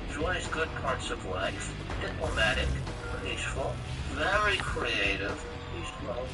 enjoys good parts of life, diplomatic, peaceful, very creative, he's local.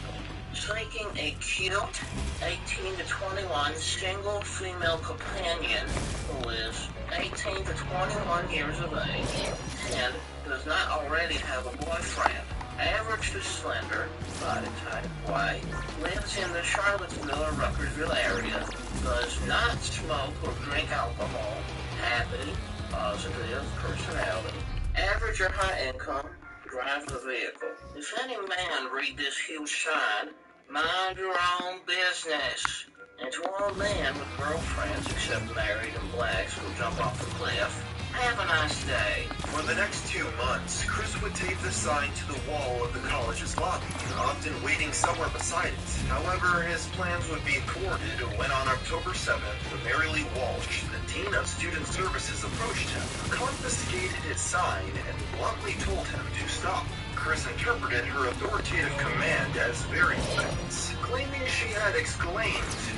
Seeking a cute 18 to 21 single female companion who is 18 to 21 years of age and does not already have a boyfriend. Average to slender, body type, white, lives in the Charlottesville or Ruckersville area, does not smoke or drink alcohol, happy, positive personality, average or high income, drives a vehicle. If any man read this huge sign, mind your own business. And to all men with girlfriends except married and blacks who jump off the cliff, have a nice day. For the next 2 months, Chris would tape the sign to the wall of the college's lobby, often waiting somewhere beside it. However, his plans would be thwarted when on October 7th, Mary Lee Walsh, the Dean of Student Services, approached him, confiscated his sign, and bluntly told him to stop. Chris interpreted her authoritative command as very threats, claiming she had exclaimed,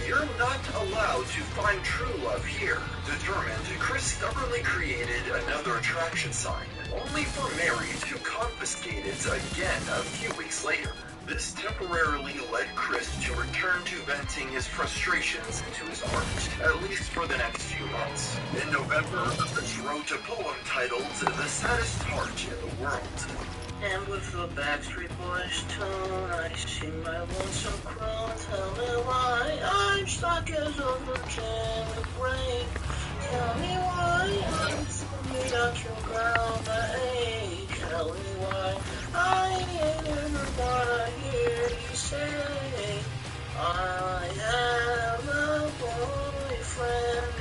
"You're not allowed to find true love here." Determined, Chris stubbornly created another attraction sign, only for Mary to confiscate it again a few weeks later. This temporarily led Chris to return to venting his frustrations into his art, at least for the next few months. In November, Chris wrote a poem titled "The Saddest Heart in the World." And with the Backstreet Boys tune, I sing my lonesome croon. Tell me why I'm stuck as a virgin to break. Tell me why I'm fully out your ground I ache. Tell me why I never wanna hear you say I have a boyfriend.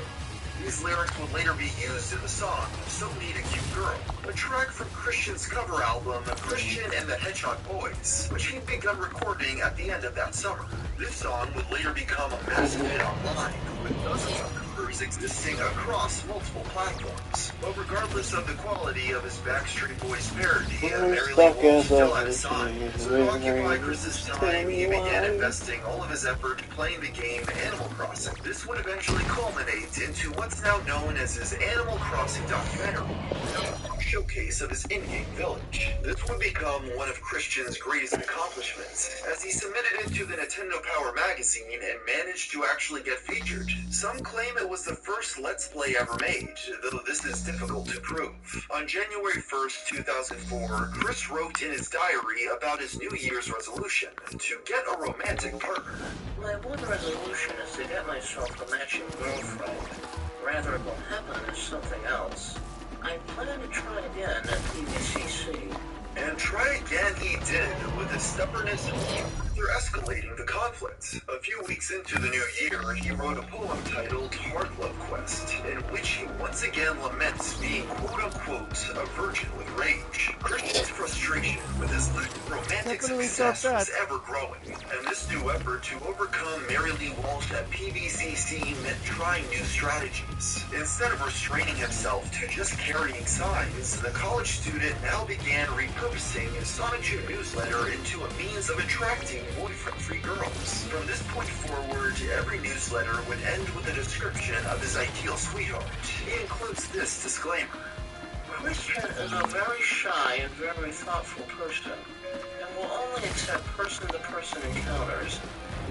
These lyrics would later be used in the song "So Need a Cute Girl," a track from Christian's cover album Christian and the Hedgehog Boys, which he'd begun recording at the end of that summer. This song would later become a massive hit online, with dozens of covers existing across multiple platforms. But regardless of the quality of his Backstreet Boys parody, Mary Lee Walsh still had a sign. So to occupy Chris's time, he began investing all of his effort playing the game Animal Crossing. This would eventually culminate into what's now known as his Animal Crossing documentary, a showcase of his in-game village. This would become one of Christian's greatest accomplishments, as he submitted it to the Nintendo Power magazine and managed to actually get featured. Some claim it was the first Let's Play ever made, though this is difficult to prove. On January 1st, 2004, Chris wrote in his diary about his New Year's resolution to get a romantic partner. My one resolution is to get myself a matching girlfriend. Rather it will happen as something else. I plan to try again at PVCC. And try again he did, with his stubbornness and further escalating the conflict. A few weeks into the new year, he wrote a poem titled Heart Love Quest, in which he once again laments being quote-unquote a virgin with rage. Christian's frustration with his romantic success was ever growing, and this new effort to overcome Mary Lee Walsh at PVCC meant trying new strategies. Instead of restraining himself to just carrying signs, the college student now began repurposing his Sonichu newsletter into a means of attracting boyfriend-free girls. From this point forward, every newsletter would end with a description of his ideal sweetheart. He includes this disclaimer. Christian is a very shy and very thoughtful person, and will only accept person-to-person encounters,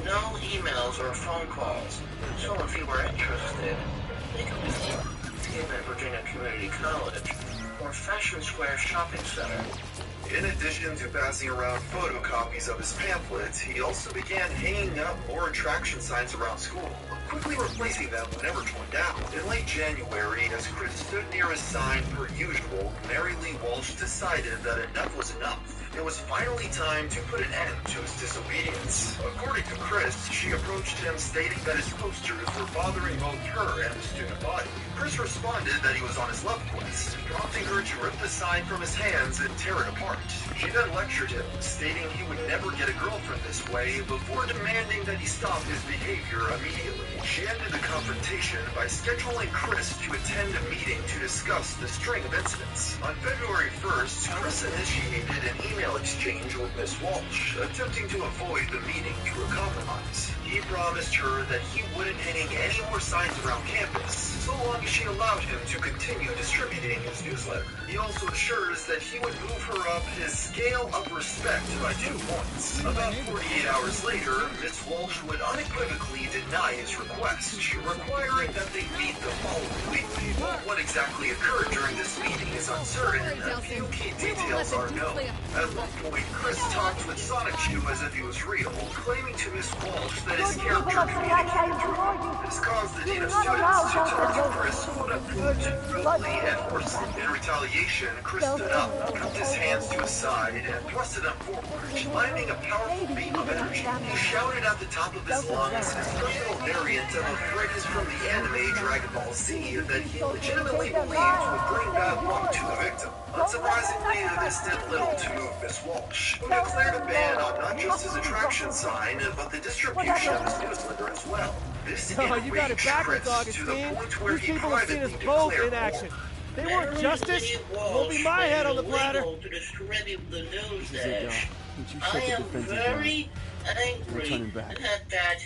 no emails or phone calls. So if you were interested, they could be seen at Virginia Community College or Fashion Square Shopping Center. In addition to passing around photocopies of his pamphlets, he also began hanging up more attraction signs around school, quickly replacing them whenever torn down. In late January, as Chris stood near his sign per usual, Mary Lee Walsh decided that enough was enough. It was finally time to put an end to his disobedience. According to Chris, she approached him stating that his posters were bothering both her and the student body. Chris responded that he was on his love quest, prompting her to rip the sign from his hands and tear it apart. She then lectured him, stating he would never get a girlfriend this way, before demanding that he stop his behavior immediately. She ended the confrontation by scheduling Chris to attend a meeting to discuss the string of incidents. On February 1st, Chris initiated an email exchange with Miss Walsh, attempting to avoid the meeting through a compromise. He promised her that he wouldn't hang any more signs around campus, so long as she allowed him to continue distributing his newsletter. He also assures that he would move her up his scale of respect by 2 points. About 48 hours later, Miss Walsh would unequivocally deny his request, requiring that they meet the following week. What exactly occurred during this meeting is uncertain, and few key details are known. At one point, Chris talked with Sonichu as if he was real, claiming to Miss Walsh that his character communicated through him. This caused the dean of students to talk to Chris quote-unquote rudely and forcefully. In retaliation, Chris stood up, cupped his hands to his side, and thrusted them forward, landing a powerful beam of energy. He shouted at the top of his lungs his personal variant of a phrase from the anime Dragon Ball Z that he legitimately believed would bring bad luck to the victim. Unsurprisingly, this did little to move Miss Walsh, who declared a ban on not just his attraction sign, but the distribution of his newsletter as well. This you got it backwards, Augustine. These people have seen us both in action. They want justice. Won't be my head on the platter. To distribute the news This is it, dash. Don't you I shut the am defensive very No angry turning back. at that.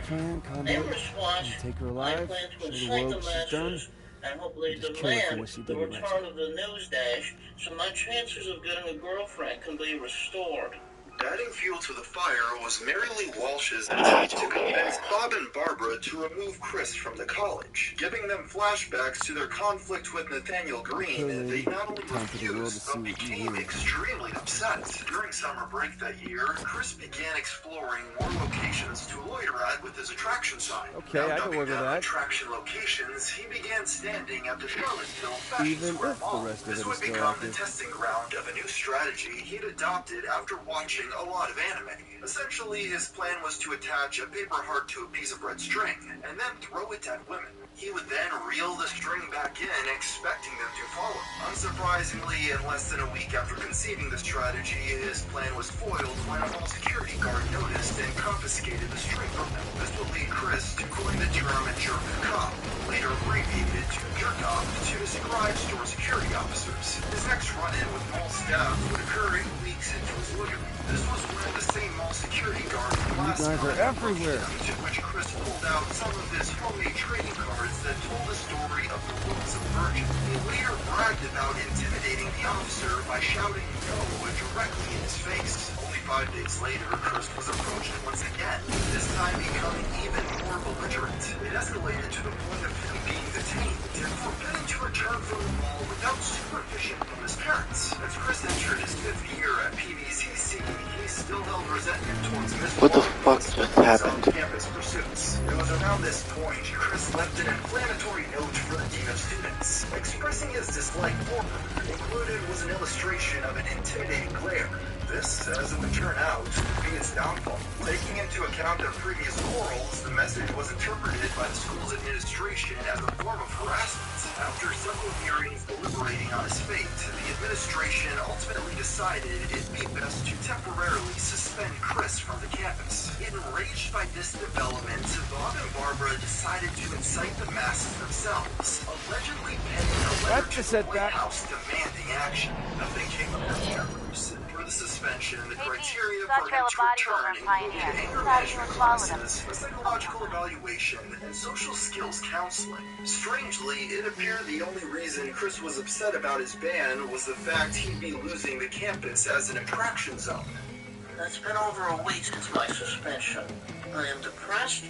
Plan, calm In down. response, Take her I alive. plan to Show the incite world the she's done. masses and hopefully Just kill her for demand what she the did in return of the news dash so my chances of getting a girlfriend can be restored. Adding fuel to the fire was Mary Lee Walsh's attempt to convince Bob and Barbara to remove Chris from the college. Giving them flashbacks to their conflict with Nathaniel Green, they not only refused, but became extremely upset. During summer break that year, Chris began exploring more locations to loiter at with his attraction sign. Okay, I can work with that. Attraction locations, he began standing at the Charlottesville Fashion Even Square if the Mall. rest of This it would is still become the active. testing ground of a new strategy he'd adopted after watching a lot of anime. Essentially, his plan was to attach a paper heart to a piece of red string, and then throw it at women. He would then reel the string back in, expecting them to follow. Unsurprisingly, in less than a week after conceiving the strategy, his plan was foiled when a mall security guard noticed and confiscated the string from him. This would lead Chris to coin the term jerk cop, later abbreviated to jerk off, to describe store security officers. His next run-in with mall staff would occur 8 weeks into his loiter. This was when the same mall security guard from last guys are time everywhere. to which Chris pulled out some of his homemade trading cards that told the story of the lonesome virgin. He later bragged about intimidating the officer by shouting no directly in his face. Only 5 days later, Chris was approached once again, this time becoming even more belligerent. It escalated to the point of him being detained and forbidden to return from the mall without supervision from his parents. As Chris entered his 5th year at PVCC, he still held resentment towards Miss What the Walsh fuck just happened? campus pursuits. It was around this point Chris left an inflammatory note for the dean of students, expressing his dislike for her. Included was an illustration of an intimidating glare. This, as it would turn out, would be its downfall. Taking into account their previous quarrels, the message was interpreted by the school's administration as a form of harassment. After several hearings deliberating on his fate, the administration ultimately decided it'd be best to temporarily suspend Chris from the campus. Enraged by this development, Bob and Barbara decided to incite the masses themselves, allegedly penning a letter to the White House demanding action. Nothing came of their efforts. For the suspension, the criteria for him to return included anger management classes, a psychological evaluation, and social skills counseling. Strangely, it appeared the only reason Chris was upset about his ban was the fact he'd be losing the campus as an infraction zone. It's been over a week since my suspension. I am depressed,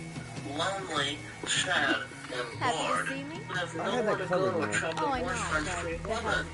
lonely, sad, and bored. I have nowhere to go to a troubled boyfriend-free woman.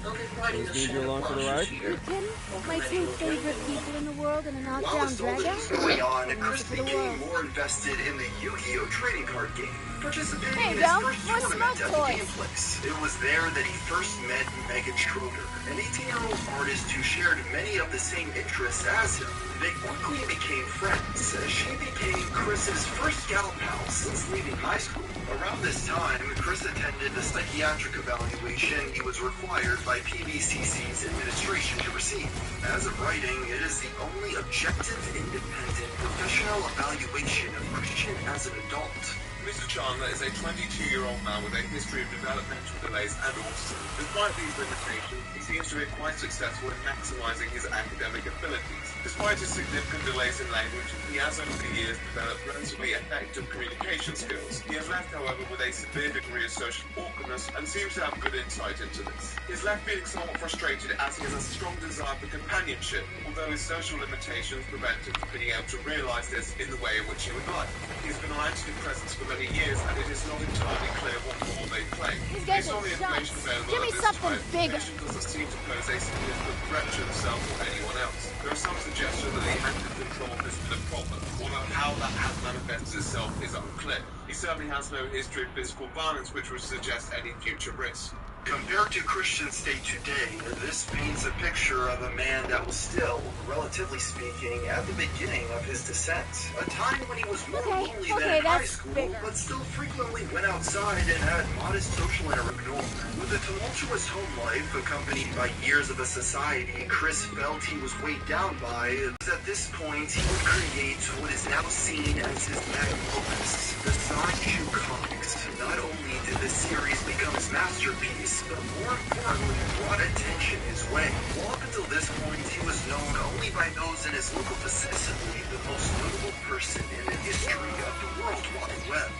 They'll be writing the same emotions here. You kidding? My two favorite people in the world and a knockdown While dragon? this was going on, Chris became more invested in the Yu-Gi-Oh! Trading card game, participating in his first tournament at the game place. It was there that he first met Megan Schroeder, an 18-year-old artist who shared many of the same interests as him. They quickly became friends, as she became Chris's first gal pal since leaving high school. Around this time, Chris attended the psychiatric evaluation he was required by PVCC's administration to receive. As of writing, it is the only objective, independent, professional evaluation of Christian as an adult. Mr. Chandler is a 22-year-old man with a history of developmental delays and autism. Despite these limitations, he seems to be quite successful in maximizing his academic abilities. Despite his significant delays in language, he has over the years developed relatively effective communication skills. He has left, however, with a severe degree of social awkwardness and seems to have good insight into this. He is left feeling somewhat frustrated as he has a strong desire for companionship, although his social limitations prevent him from being able to realize this in the way in which he would like. He has been on antidepressants for many years, and it is not entirely clear what role they play. Based on the information available Give me something bigger. The patient doesn't seem to pose a significant threat to himself or anyone else. There is some suggestion that the active control has been a problem, although how that has manifested itself is unclear. He certainly has no history of physical violence, which would suggest any future risk. Compared to Christian state today, this paints a picture of a man that was still, relatively speaking, at the beginning of his descent. A time when he was more lonely than in high school, but still frequently went outside and had modest social intercourse. With a tumultuous home life accompanied by years of a society Chris felt he was weighed down by, at this point he would create what is now seen as his magnum opus, the Sonic Comics. Not only did this series become his masterpiece, but more importantly, brought attention his way. Well, up until this point, he was known only by those in his local vicinity, the most notable person in the history of the World Wide Web.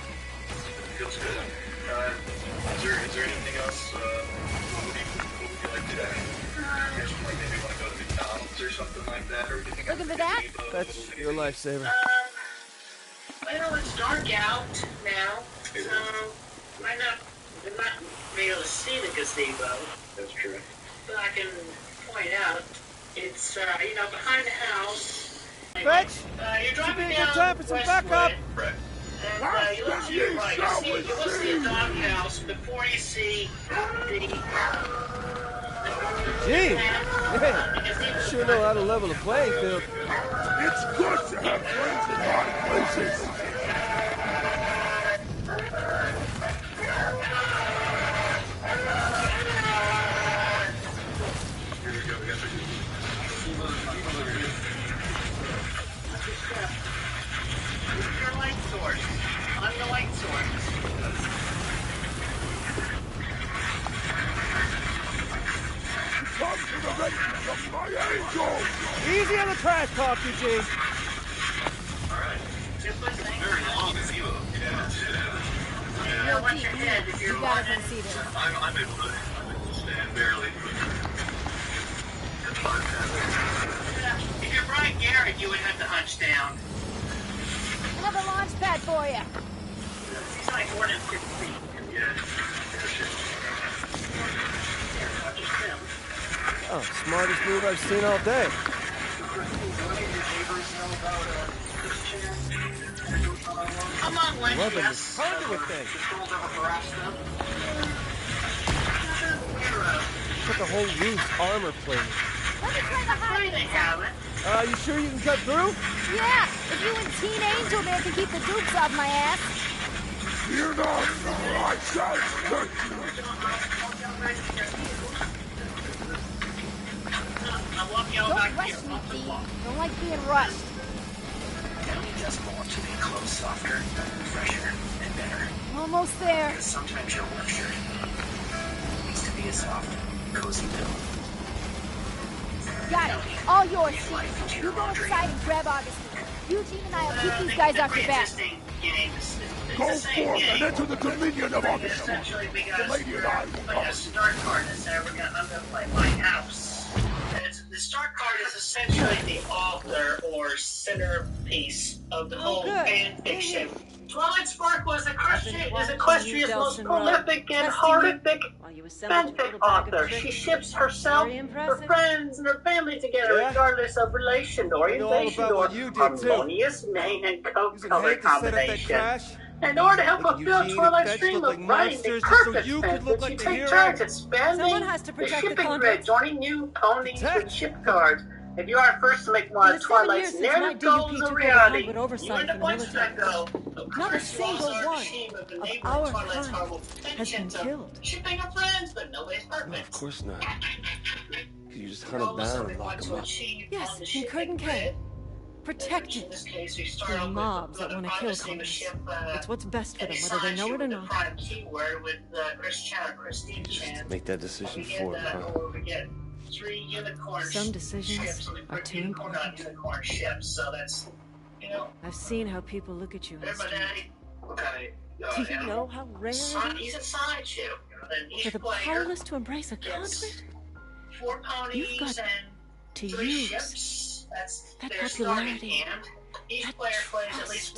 Feels good. Is there anything else? What would you like today? Like maybe want to go to McDonald's or something like that, or do you think Looking for that? That's your lifesaver. Well, it's dark out now, so I'm not be able to see the gazebo. That's true. But I can point out, it's, behind the house. Fetch! You're driving down time for some backup! Right. And you look to your right. You will see a doghouse before you see the... Gee! Hey, sure know how to level the playing field. It's good to have friends in hard places. Your light source. I'm the light source. Come to the rescue of my angel! Easy on the trash talk, Eugene. Alright. Very long as you. Yeah. Watch your head if you're running. I'm able to stand barely. That's fine. If you're Brian Garrett, you would have to hunch down. Another launch pad for you. He's like more than 6 feet. Yeah. Oh, smartest move I've seen all day. Among Loving Wendy, this conduit thing. controls ever harassed them. Took a whole roof's armor plate. Let me try the hide. They haven't. You sure you can cut through? Yeah, if you and Teen Angel there can keep the dupes off my ass. You don't know I shall hurt you. Don't rush me, Dee. Don't like being rushed. Don't you just want to be clothes softer, fresher, and better? Almost there. Because sometimes your work shirt needs to be a soft, cozy pillow. Got it. All yours, Steve. You go inside and grab Augustine. Eugene and I will keep these guys off your back. Go forth and enter the dominion of Augustine. Essentially, we got The lady and I will like a come. start card that's ever going to play my house. The start card is essentially the author or centerpiece of the whole fan fiction. Twilight Spark was Equestria's most prolific and horrific fanfic author. She ships herself, her friends, and her family together regardless of relation, orientation, or harmonious mane and coat color combination. In order to help fulfill Twilight's dream of writing the perfect fanfic, she takes turns expanding the shipping grid, joining new ponies with ship cards. If you are first to make one of Twilight's narrative goals a reality, you and the points that go. Not a single one of our kind has been killed. Shipping her friends, but nobody's perfect. No, of course not. You just hunt them down and lock them up. Yes, in Curtin K. Protected. There are mobs that want to kill colonists. It's what's best for them, whether they know it or not. Make that decision for them, huh? Some decisions are too important. I've seen how people look at you in the street. Do you know how rare it is for the powerless to embrace a conflict? You've got to use that popularity, that trust,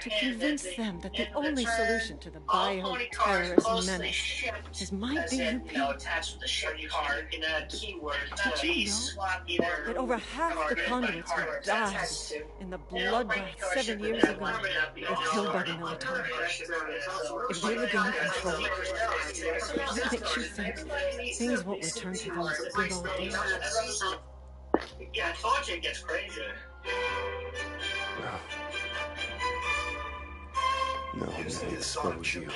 to convince them that the only solution to the bio-terrorist menace is my BUP. Did you know that over half the conduits who died in the bloodbath 7 years ago were killed by the military? If they regain control, what makes you think things won't return to those good old days? Yeah, I told you it gets crazy. No, I'm gonna expose you.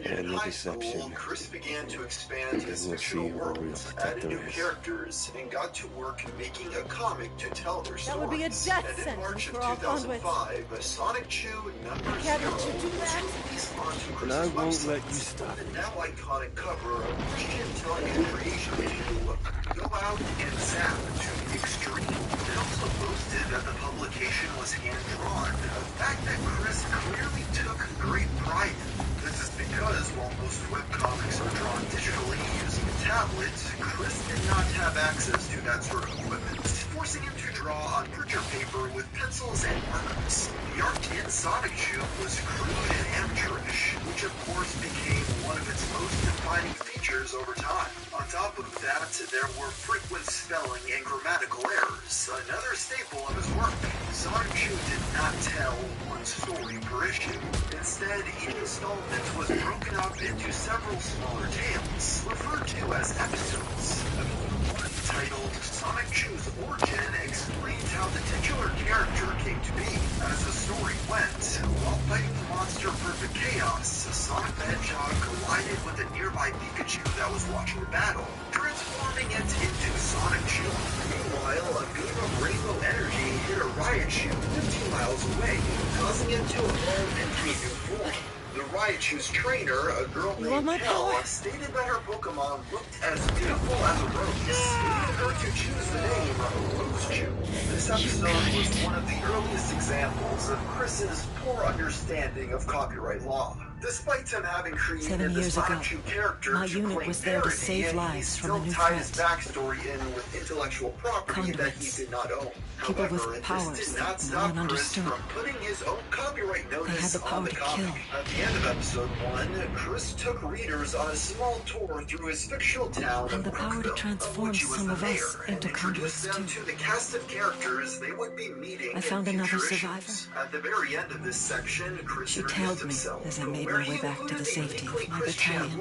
And the deception. Chris began to expand his We'll see who the real protector is. characters and got to work making a comic to tell their stories. That would be a death and in sentence March for of all conduits. 2005, Sonic Chew number Can't 0 let you do that. was released onto And Chris's I won't website. let you stop The me. now iconic cover of Christian telling his creation to go out and zap to the extreme. It also boasted that the publication was hand-drawn, a fact that Chris clearly took great pride in. This is because while most webcomics are drawn digitally using a tablet, Chris did not have access to that sort of equipment, forcing him to draw on printer paper with pencils and markers. The art in Sonic Chew was crude and amateurish, which of course became one of its most defining features over time. On top of that, there were frequent spelling and grammatical errors, another staple of his work. Sonic Chew did not tell one story per issue. Instead, each installment was broken up into several smaller tales, referred to as episodes. One titled Sonic Chew's Origin explains how the titular character came to be. As the story went, while fighting the monster Perfect Chaos, Sonic the Hedgehog collided with a nearby Pikachu that was watching the battle, transforming it into Sonic Chew. Meanwhile, a beam of rainbow energy hit a Riot Chew 15 miles away, causing it to evolve into a new form. The Riot Chew's trainer, a girl named Kel, stated that her Pokemon looked as beautiful as a rose, leading her to choose the name Rose Chew. This episode was one of the earliest examples of Chris's poor understanding of copyright law. Despite him having created 7 the years ago, Sonic Chew character my to unit claim was there to parody, save and he lives from still a new tied his threat. backstory in with intellectual property that he did not own. People with However, powers this did not that no stop one Chris understood. from putting his own copyright They had notice the on power the to comic. kill. At the end of episode 1, Chris took readers on a small tour through his fictional town And the of power to Brookville, transform of which he was some the of mayor, us and into introduced conduits them too. to the cast of characters they would be meeting I found in another future survivor. issues. At the very end of this section, Chris She introduced tailed me himself, as I made my our way back to the safety of my battalion.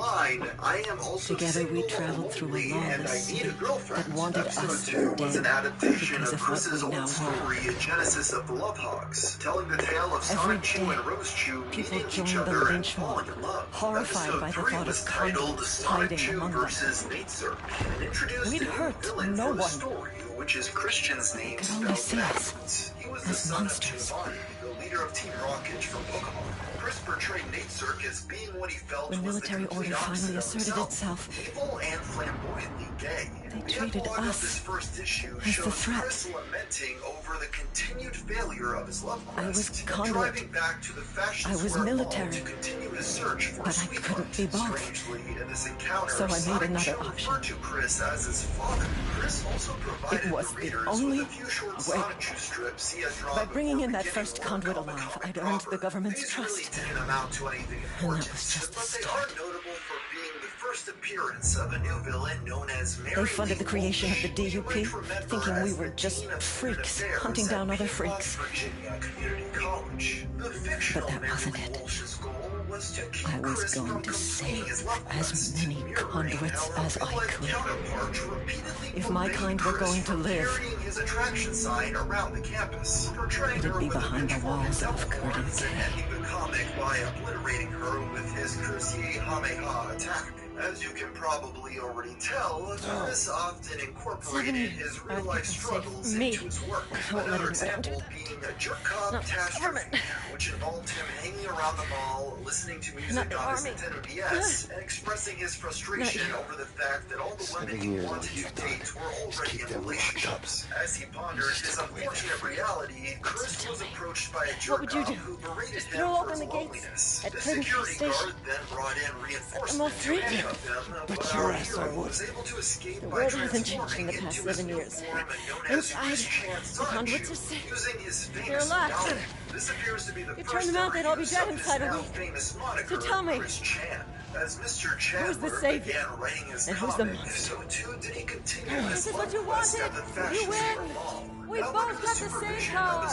Together we traveled through a lawless city that wanted us dead because of what we now hold. Genesis of the Love Hogs, telling the tale of Sonic Chew and Rose Chew people meeting joined each the other and lynch falling mob, in love. horrified by the thought of convicts hiding Chew among versus them. Nate Zirk, and introduced We'd a new hurt villain no for the one. story, which is Christian's name Could only spelled see us backwards. He was the as son monsters. of Giovanni, the leader of Team Rocket from Pokemon. Chris portrayed Nate Zirk as being what he felt When was military the complete order opposite finally of asserted himself, itself, evil and flamboyantly gay. they The treated epilogue of us this first issue as the shows threat. Chris lamenting over the continued failure of his love quest. I was and conduit. driving back to the fashion I was square mall military. to continue his search for But I sweetheart. couldn't be both. Strangely, in this encounter, So I made Sonic another Chew option. referred to Chris as his father. Chris also provided It was the the readers only with a few short way. Sonic Chew strips he had drawn By bringing before in that beginning first work conduit on the alive, comic I'd earned proper. the government's These trust. really didn't amount to anything And important, that was just the but they start. are notable for being the first appearance of a new villain known as Mary They funded the Lee creation of the Walsh, who you DUP, might remember thinking we as were the just Dean of freaks Student hunting Affairs down at other Piedmont, freaks. Virginia Community College. The fictional But that wasn't Mary Lee it. Walsh's goal was to keep I was Chris going from to completing his save love as quest, many mirroring conduits how as I real-life could. counterparts repeatedly If my forbade kind were Chris going to from live, carrying his attraction sign around the campus, portraying it'd her be with a behind the pitchfork walls and of devil Curtin horns, and K. ending the comic by obliterating her with his Kamehameha attack. As you can probably already tell, Chris often incorporated his real-life struggles into his work. Another example being a jerk cop catastrophe, which involved him hanging around the mall, listening to music on his Nintendo DS, and expressing his frustration over the fact that all the women he wanted to date were already in relationships. As he pondered his unfortunate reality, Chris was approached by a jerk cop who berated him for his loneliness. The security guard then brought in reinforcements to handcuff him, but our hero was able to escape by transforming into his new form known as Chris Chan Sonic Chew, using his famous medallion. This appears to be the first ever use of his now famous moniker, Chris Chan. As Mr. Chandler began writing his comic, so too did he continue his love quest at the fashion store mall. We both have the same power.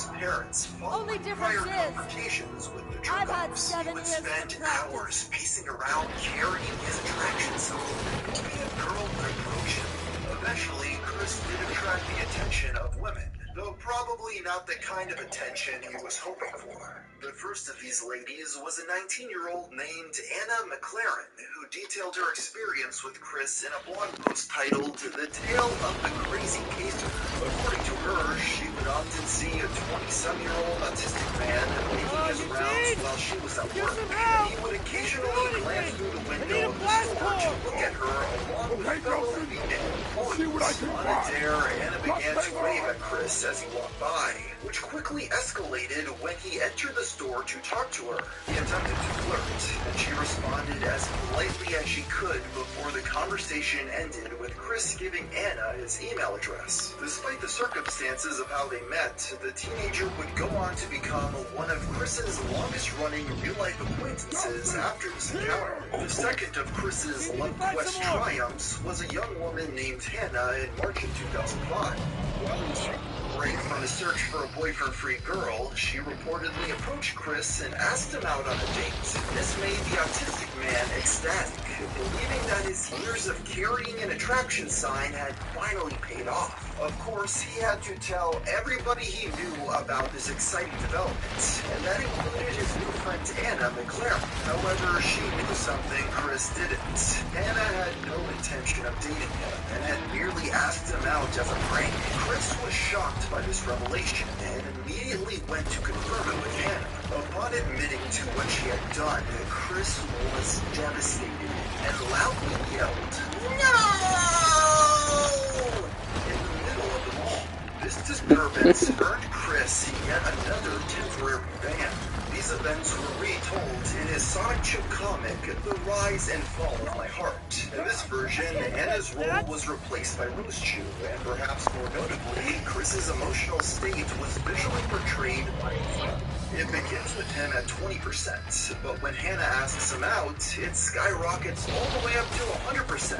Only difference is, I've had 7 years to spend practice. hours pacing around carrying his attraction sign, hoping a girl would approach him. Eventually, Chris did attract the attention of women, though probably not the kind of attention he was hoping for. The first of these ladies was a 19-year-old named Anna McLaren, who detailed her experience with Chris in a blog post titled The Tale of the Crazy Caser. According to her, she would often see a 20-some-year-old autistic man making his rounds while she was at work. He would occasionally glance through the window of the store to look at her along with fellow female employees. On a dare, Anna began to wave at Chris as he walked by, which quickly escalated when he entered the store to talk to her. He attempted to flirt, and she responded as politely as she could before the conversation ended with Chris giving Anna his email address. Despite the circumstances of how they met, the teenager would go on to become one of Chris's longest-running real-life acquaintances after this encounter. The second of Chris's love quest triumphs was a young woman named Hannah in March of 2005. Break from a search for a boyfriend-free girl, she reportedly approached Chris and asked him out on a date. This made the autistic man ecstatic, believing that his years of carrying an attraction sign had finally paid off. Of course, he had to tell everybody he knew about this exciting development, and that included his new friend Anna McLaren. However, she knew something Chris didn't. Anna had no intention of dating him, and had merely asked him out as a prank. Chris was shocked by this revelation, and immediately went to confirm it with Hannah. Upon admitting to what she had done, Chris was devastated, and loudly yelled, "No!" in the middle of the mall. This disturbance earned Chris yet another temporary ban. These events were retold in his Sonic Chew comic, The Rise and Fall of My Heart. In this version, Anna's role was replaced by Rose Chew, and perhaps more notably, Chris's emotional state was visually portrayed by a friend. It begins with him at 20%, but when Hannah asks him out, it skyrockets all the way up to 100%.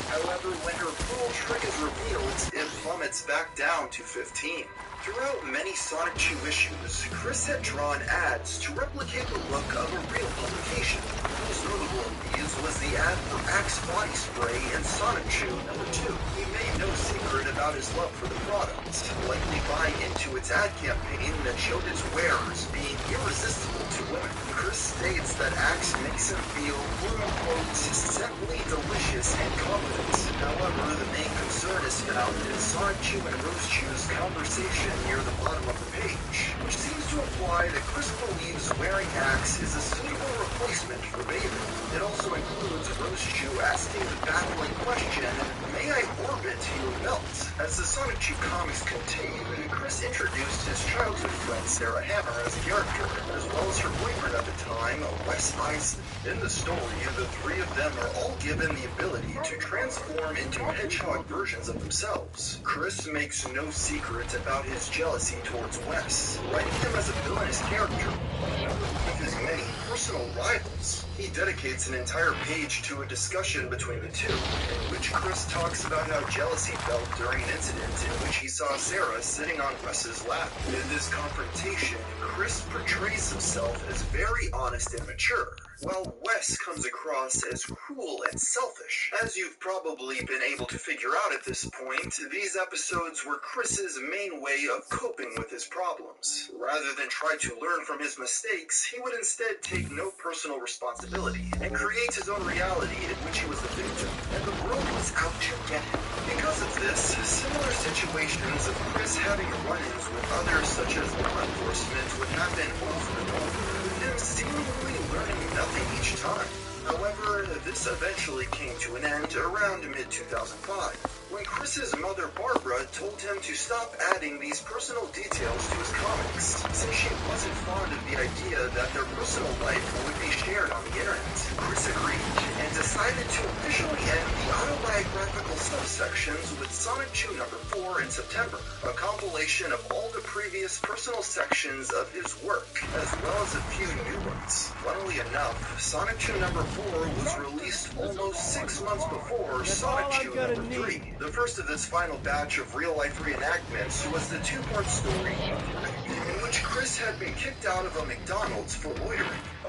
However, when her cruel trick is revealed, it plummets back down to 15%. Throughout many Sonic 2 issues, Chris had drawn ads to replicate the look of a real publication. Most notable of these was the ad for Axe body spray in Sonic 2 number 2. He made no secret about his love for the product, likely buying into its ad campaign that showed its wearers being irresistible to women. Chris states that Axe makes him feel, quote-unquote, simply delicious and confident. However, the main concern is found in Sonic 2 and Rose Chew's conversation near the bottom of the page, which seems to imply that Chris believes wearing Axe is a suitable replacement for bathing. It also includes Rose Chew asking the baffling question, "May I orbit your belt?" As the Sonic 2 comics continue, Chris introduced his childhood friend Sarah Hammer as a character, as well as her boyfriend at the time, Wes Eisen. In the story, the three of them are all given the ability to transform into hedgehog versions of themselves. Chris makes no secret about his jealousy towards Wes, writing him as a villainous character, one of his many personal rivals. He dedicates an entire page to a discussion between the two, in which Chris talks about how jealous he felt during an incident in which he saw Sarah sitting on Wes's lap. In this confrontation, Chris portrays himself as very honest and mature, while Wes comes across as cruel and selfish. As you've probably been able to figure out at this point, these episodes were Chris's main way of coping with his problems. Rather than try to learn from his mistakes, he would instead take no personal responsibility and create his own reality in which he was the victim, and the world was out to get him. Because of this, similar situations of Chris having run-ins with others such as law enforcement would happen over and over, with him seemingly learning nothing each time. However, this eventually came to an end around mid-2005, when Chris's mother Barbara told him to stop adding these personal details to his comics, since she wasn't fond of the idea that their personal life would be shared on the internet. Chris agreed, and decided to officially end the autobiographical subsections with Sonic 2 number 4 in September, a compilation of all the previous personal sections of his work, as well as a few new ones. Funnily enough, Sonic 2 number 4 was released almost 6 months before Sonic 2 number 3. The first of this final batch of real-life reenactments was the two-part story in which Chris had been kicked out of a McDonald's for loitering,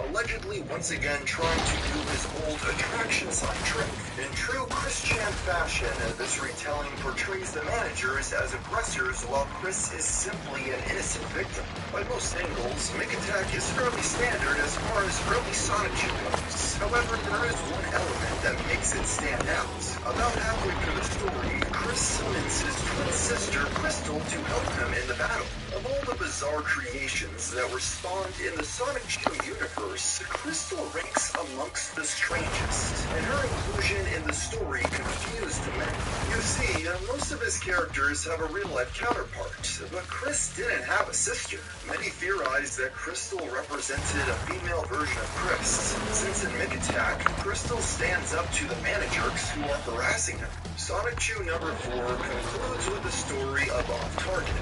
allegedly once again trying to do his old attraction sign trick. In true Chris Chan fashion, this retelling portrays the managers as aggressors while Chris is simply an innocent victim. By most angles, Mick Attack is fairly standard as far as early Sonic 2 goes. However, there is one element that makes it stand out. About halfway through the story, Chris summons his twin sister Crystal to help him in the battle. Of all the bizarre creations that were spawned in the Sonic 2 universe, Crystal ranks amongst the strangest, and her inclusion in the story confused many. You see, most of his characters have a real-life counterpart, but Chris didn't have a sister. Many theorized that Crystal represented a female version of Chris, since in Mick Attack, Crystal stands up to the man-jerks who are harassing him. Sonic 2 number 4 concludes with the story of Off Target.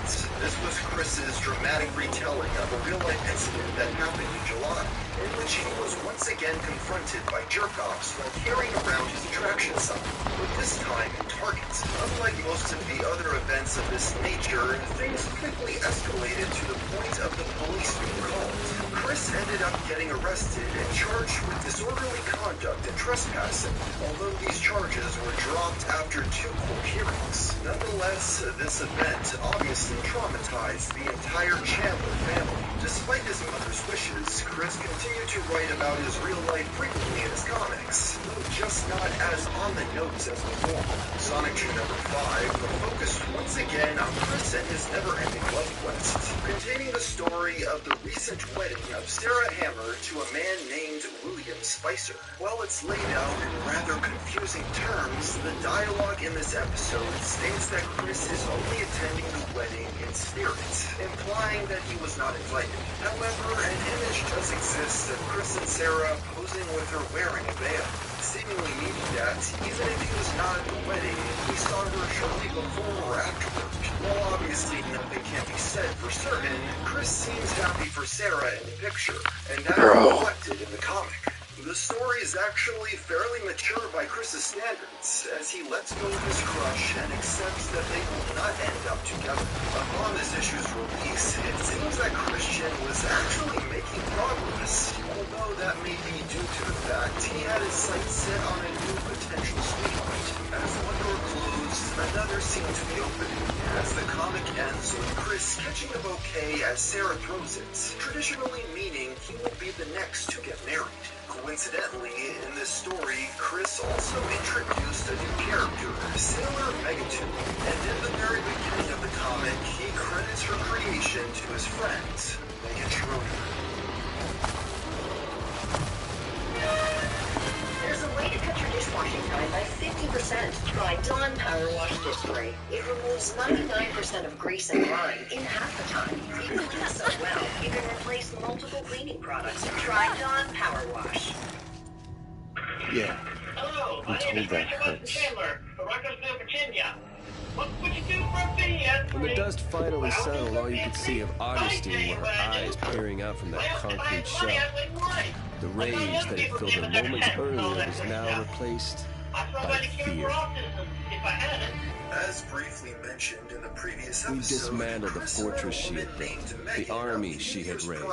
This was Chris's dramatic retelling of a real-life incident that happened in July, in which he was once again confronted by jerk-offs while carrying around his attraction sign, but this time in Target. Unlike most of the other events of this nature, things quickly escalated to the point of the police being called. Chris ended up getting arrested and charged with disorderly conduct and trespassing, although these charges were dropped after 2 court hearings. Nonetheless, this event obviously traumatized the entire Chandler family. Despite his mother's wishes, Chris continued to write about his real life frequently in his comics, though just not as on the nose as before. Sonic 2 number 5 focused once again on Chris and his never-ending love quest, containing the story of the recent wedding of Sarah Hammer to a man named William Spicer. While it's laid out in rather confusing terms, the dialogue in this episode states that Chris is only attending the wedding in spirit, implying that he was not invited. However, an image does exist of Chris and Sarah posing with her wearing a veil. seemingly meaning that, even if he was not at the wedding, he saw her shortly before or afterward. While obviously nothing can be said for certain, Chris seems happy for Sarah in the picture, and that is reflected in the comic. The story is actually fairly mature by Chris's standards, as he lets go of his crush and accepts that they will not end up together. Upon this issue's release, it seems that Christian was actually making progress, although that may be due to the fact he had his sights set on a new potential sweetheart. As one door closed, another seemed to be opening, as the comic ends with Chris catching a bouquet as Sarah throws it, traditionally meaning he will be the next to get married. Coincidentally, in this story, Chris also introduced a new character, Sailor Megatune, and in the very beginning of the comic, he credits her creation to his friend, Megan Schroeder. There's a way to cut your dishwashing time by 50%. Try Dawn Power Wash Dish Spray. It removes 99% of grease and grime in half the time. It cleans so well, you can replace multiple cleaning products. Try Dawn Power Wash. Yeah. Hello, I'm told that hurts. Chandler, from Rockville, Virginia. What would you do for a fee? When the dust finally settled, all you could see of Augustine were her eyes peering out from that concrete shell. The rage that had filled her moments earlier was now replaced by fear. As briefly mentioned in the previous We episode, dismantled the fortress she had built, the army she had raised,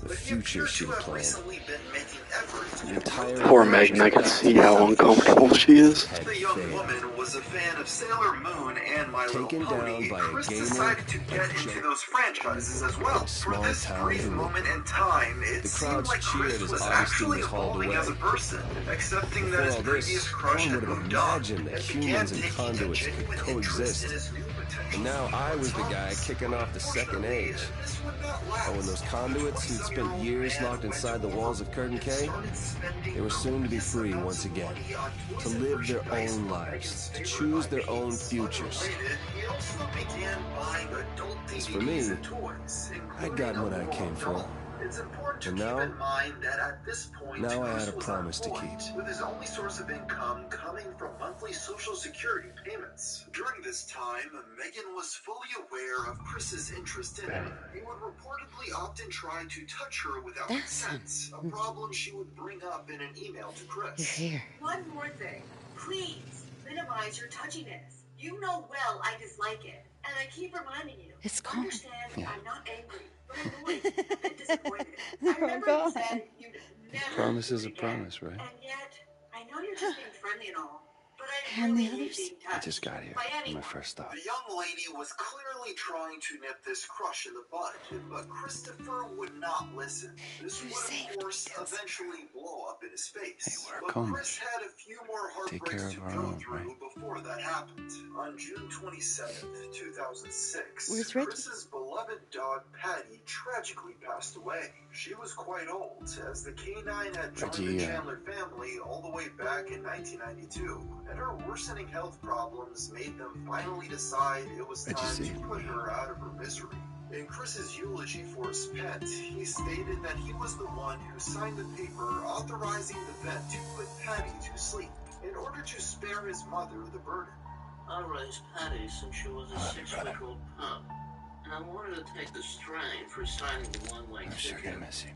the future she had planned. The entire Poor Megan, I can see how uncomfortable she is. The young woman was a fan of Sailor Moon and My Little Pony. Chris decided to get into those franchises as well. For this brief moment in time, it seemed like Chris was actually evolving as a person, accepting that his previous crush had moved on, and began taking a genuine interest in his new potential. And now I was the guy kicking off the second age. Oh, and those conduits who'd spent years locked inside the walls of Curtain K, they were soon to be free once again, to live their own lives, to choose their own futures. As for me, I'd gotten what I came for. It's important to And keep in mind that at this point, now I Chris had a was promise to unemployed, keep. with his only source of income coming from monthly Social Security payments. During this time, Megan was fully aware of Chris's interest in her. He would reportedly often try to touch her without consent, a problem she would bring up in an email to Chris. You're here. One more thing. Please, minimize your touchiness. You know well I dislike it, and I keep reminding you. It's calm. Understand, I'm not angry, but annoyed and disappointed. I remember you said you'd never... A promise is a promise, right? And yet, I know you're just being friendly and all, but I And the really hate others? being I touched just got here. by My anyone. first thought. The young lady was clearly trying to nip this crush in the bud, but Christopher would not listen. This would, of course, eventually blow up in his face. Hey, we're but combers. Chris had a few more Take care heartbreaks of to our go own, through right? before that happened. On June 27th, 2006, Where's Reggie? Chris's beloved dog Patty tragically passed away. She was quite old, as the canine had joined the Chandler family all the way back in 1992, and her worsening health problems made them finally decide it was time to put her out of her misery. In Chris's eulogy for his pet, he stated that he was the one who signed the paper authorizing the vet to put Patty to sleep, in order to spare his mother the burden. I raised Patty since she was a 6-week-old pup, and I wanted to take the strain for signing the one-way ticket. I'm sure gonna miss you.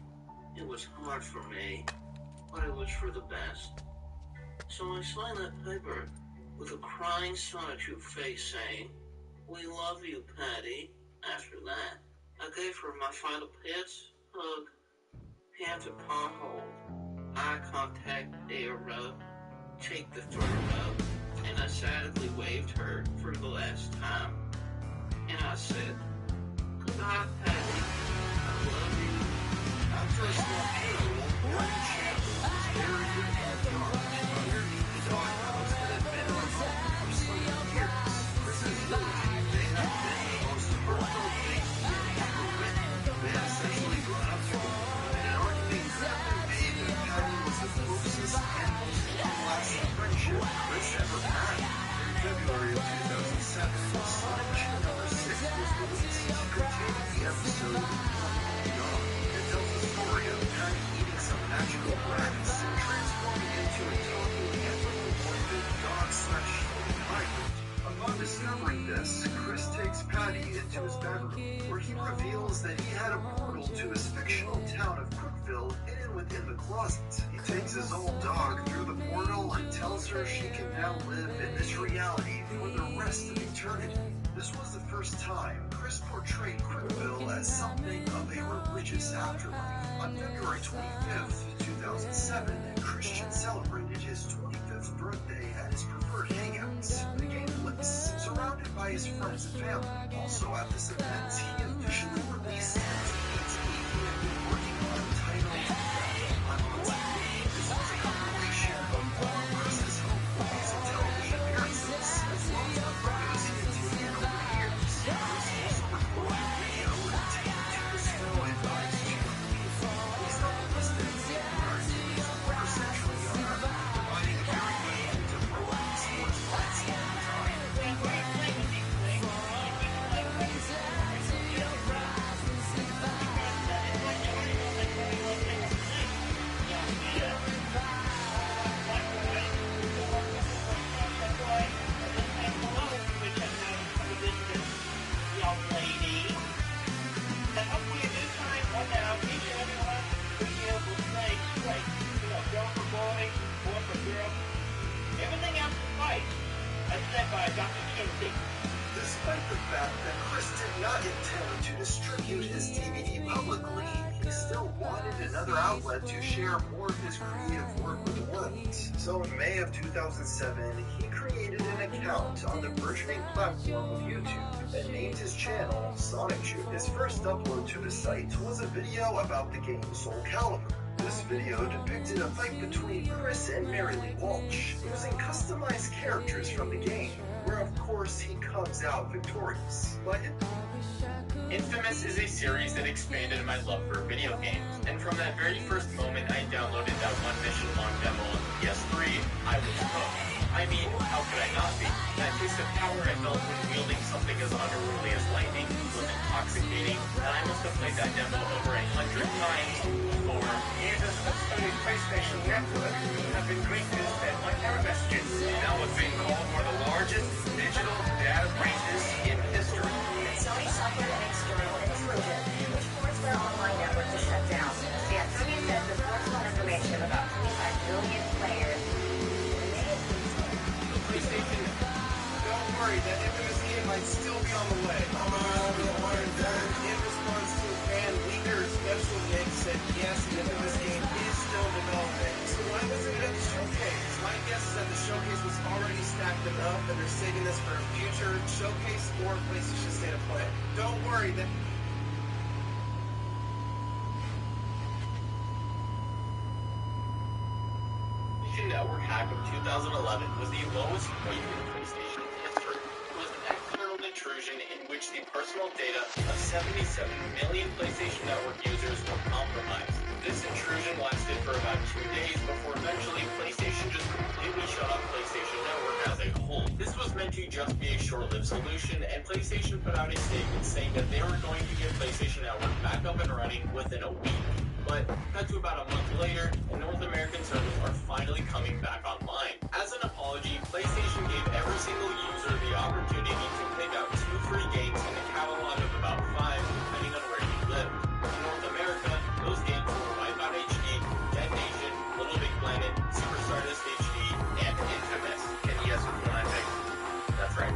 It was hard for me, but it was for the best. So I signed that paper with a crying sonnet face saying, "We love you, Patty." After that, I gave her my final kiss, hug, hand to paw hold, eye contact, air rub, cheek to fur rub, and I sadly waved her for the last time. And I said, "Goodbye, Patty. I love you." After a small funeral, Patty Chandler was buried in her yard, underneath the doghouse that had been her home for so many years. Chris's eulogy may have been the most heartfelt thing he had ever written. They had essentially grown up together, and an argument could have been made that Patty was the closest and most long-lasting friendship Chris ever had. In February of 2007, Sonic number 6 was released, containing the episode It tells the story of Patty eating some magical grass and reveals that he had a portal to his fictional town of Crookville hidden within the closet. He takes his old dog through the portal and tells her she can now live in this reality for the rest of eternity. This was the first time Chris portrayed Crookville as something of a religious afterlife. On February 25th, 2007, Christian celebrated his 25th birthday at his preferred hangouts, the game place, surrounded by his friends and family. Also at this event, he officially released the DVD he had been working on titled I'm on TV. This was a compilation of all of Chris's home movies and television appearances, as well as the photos he had taken over the years. Chris also recorded video and taped to the snow advised channel. He's not listed in our activities of quarter century are providing a very good contemporary sports landscape design. Everything else is right, as said by Dr. Kinsey. Despite the fact that Chris did not intend to distribute his DVD publicly, he still wanted another outlet to share more of his creative work with the world. So in May of 2007, he created an account on the burgeoning platform of YouTube and named his channel Sonic Juke. His first upload to the site was a video about the game Soul Calibur. This video depicted a fight between Chris and Mary Lee Walsh, using customized characters from the game, where of course he comes out victorious. But inFAMOUS is a series that expanded my love for video games, and from that very first moment I downloaded that one mission-long demo on the PS3, I was hooked. I mean, how could I not be? That taste of power I felt when wielding something as unruly as lightning was intoxicating, and I must have played that demo over 100 times before. Users of Sony's PlayStation Network have been greeted by error messages. Now what's being called one of the largest digital data breaches in history. Sony suffered an external intrusion, which forced their online network to shut down. The activity says the personal information of about 25 billion players. PlayStation. Don't worry, that infamous game might still be on the way. In response to a fan leaker special mix said yes, the infamous game is still developing. So why wasn't it at the showcase? My guess is that the showcase was already stacked enough and they're saving this for a future showcase or PlayStation State of Play. Don't worry, that Network hack of 2011 was the lowest point in PlayStation's history. It was an external intrusion in which the personal data of 77 million PlayStation Network users were compromised. This intrusion lasted for about 2 days before eventually PlayStation just completely shut off PlayStation Network as a whole. This was meant to just be a short-lived solution, and PlayStation put out a statement saying that they were going to get PlayStation Network back up and running within a week. But cut to about a month later, and North American servers are finally coming back online. As an apology, PlayStation gave every single user the opportunity to pick out 2 free games in a catalog of about 5, depending on where you live. In North America, those games were Wipeout HD, Dead Nation, Little Big Planet, Super Stardust HD, and inFAMOUS. And yes, with one I picked. That's right,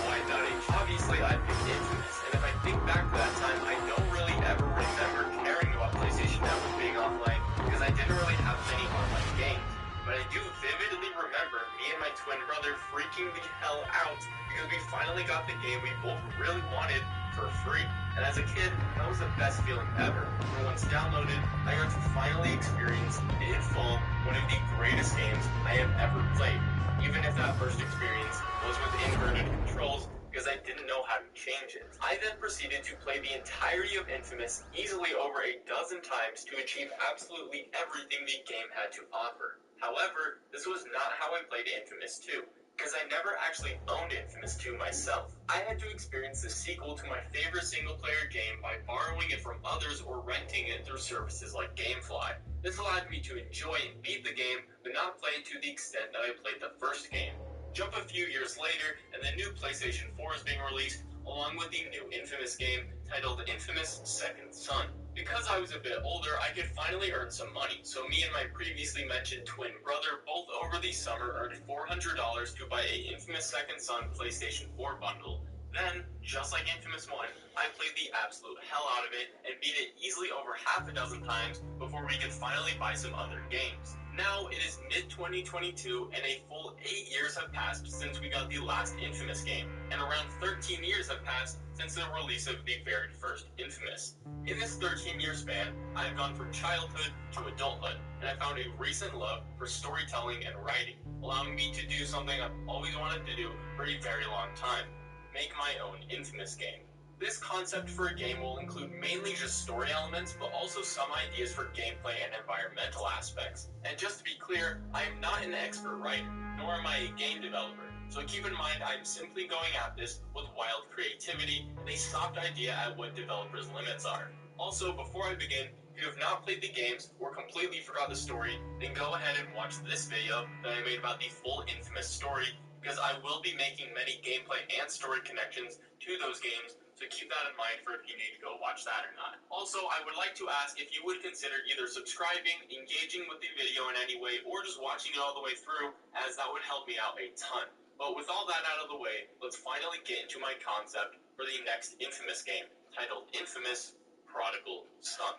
Wipeout HD. Obviously, I picked inFAMOUS, and if I think back to that time, I don't really ever remember caring about PlayStation Network being offline, because I didn't really have many online games. But I do vividly remember me and my twin brother freaking the hell out because we finally got the game we both really wanted for free. And as a kid, that was the best feeling ever. And once downloaded, I got to finally experience in full one of the greatest games I have ever played. Even if that first experience was with inverted controls, because I didn't know how to change it. I then proceeded to play the entirety of inFAMOUS easily over a dozen times to achieve absolutely everything the game had to offer. However, this was not how I played inFAMOUS 2, because I never actually owned inFAMOUS 2 myself. I had to experience the sequel to my favorite single-player game by borrowing it from others or renting it through services like GameFly. This allowed me to enjoy and beat the game, but not play it to the extent that I played the first game. Jump a few years later, and the new PlayStation 4 is being released, along with the new Infamous game titled Infamous Second Son. Because I was a bit older, I could finally earn some money, so me and my previously mentioned twin brother both over the summer earned $400 to buy a Infamous Second Son PlayStation 4 bundle. Then, just like Infamous 1, I played the absolute hell out of it and beat it easily over half a dozen times before we could finally buy some other games. Now it is mid-2022 and a full 8 years have passed since we got the last Infamous game, and around 13 years have passed since the release of the very first Infamous. In this 13-year span, I have gone from childhood to adulthood, and I found a recent love for storytelling and writing, allowing me to do something I've always wanted to do for a very long time: make my own Infamous game. This concept for a game will include mainly just story elements, but also some ideas for gameplay and environmental aspects. And just to be clear, I am not an expert writer, nor am I a game developer, so keep in mind I'm simply going at this with wild creativity and a soft idea at what developers' limits are. Also, before I begin, if you have not played the games or completely forgot the story, then go ahead and watch this video that I made about the full Infamous story, because I will be making many gameplay and story connections to those games, so keep that in mind for if you need to go watch that or not. Also, I would like to ask if you would consider either subscribing, engaging with the video in any way, or just watching it all the way through, as that would help me out a ton. But with all that out of the way, let's finally get into my concept for the next Infamous game, titled Infamous Prodigal Son.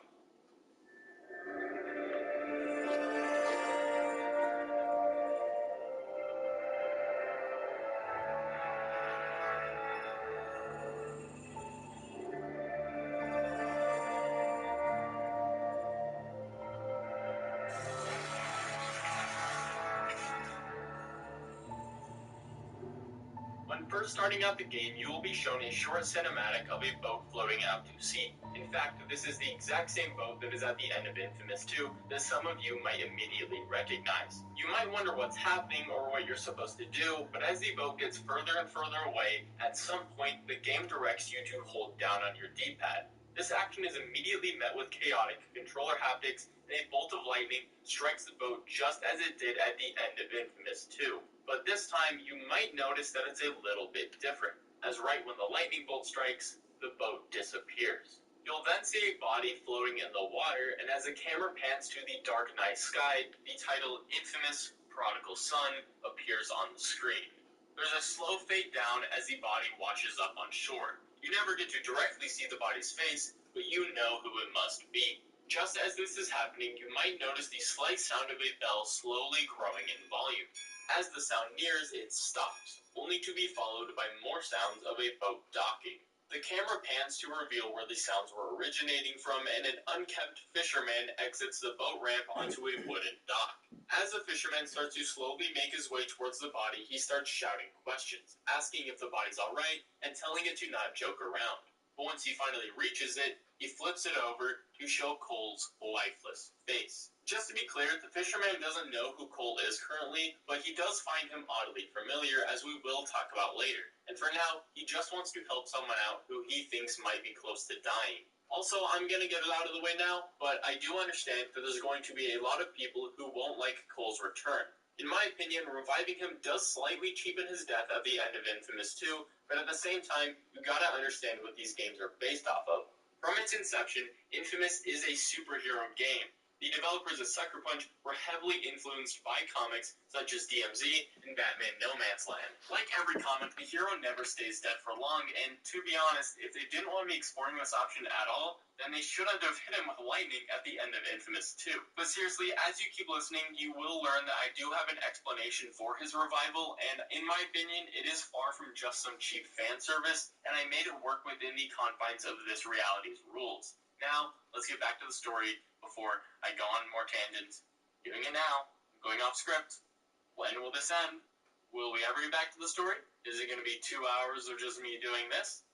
When first starting out the game, you will be shown a short cinematic of a boat floating out to sea. In fact, this is the exact same boat that is at the end of Infamous 2 that some of you might immediately recognize. You might wonder what's happening or what you're supposed to do, but as the boat gets further and further away, at some point the game directs you to hold down on your D-pad. This action is immediately met with chaotic controller haptics, and a bolt of lightning strikes the boat just as it did at the end of Infamous 2. But this time, you might notice that it's a little bit different, as right when the lightning bolt strikes, the boat disappears. You'll then see a body floating in the water, and as the camera pans to the dark night sky, the title Infamous Prodigal Son appears on the screen. There's a slow fade down as the body washes up on shore. You never get to directly see the body's face, but you know who it must be. Just as this is happening, you might notice the slight sound of a bell slowly growing in volume. As the sound nears, it stops, only to be followed by more sounds of a boat docking. The camera pans to reveal where the sounds were originating from, and an unkempt fisherman exits the boat ramp onto a wooden dock. As the fisherman starts to slowly make his way towards the body, he starts shouting questions, asking if the body's alright, and telling it to not joke around. But once he finally reaches it, he flips it over to show Cole's lifeless face. Just to be clear, the fisherman doesn't know who Cole is currently, but he does find him oddly familiar, as we will talk about later. And for now, he just wants to help someone out who he thinks might be close to dying. Also, I'm gonna get it out of the way now, but I do understand that there's going to be a lot of people who won't like Cole's return. In my opinion, reviving him does slightly cheapen his death at the end of Infamous 2, but at the same time, you gotta understand what these games are based off of. From its inception, Infamous is a superhero game. The developers of Sucker Punch were heavily influenced by comics such as DMZ and Batman No Man's Land. Like every comic, the hero never stays dead for long, and to be honest, if they didn't want me exploring this option at all, then they shouldn't have hit him with lightning at the end of Infamous 2. But seriously, as you keep listening, you will learn that I do have an explanation for his revival, and in my opinion, it is far from just some cheap fan service, and I made it work within the confines of this reality's rules. Now, let's get back to the story before I go on more tangents. Doing it now. I'm going off script. When will this end? Will we ever get back to the story? Is it going to be 2 hours of just me doing this?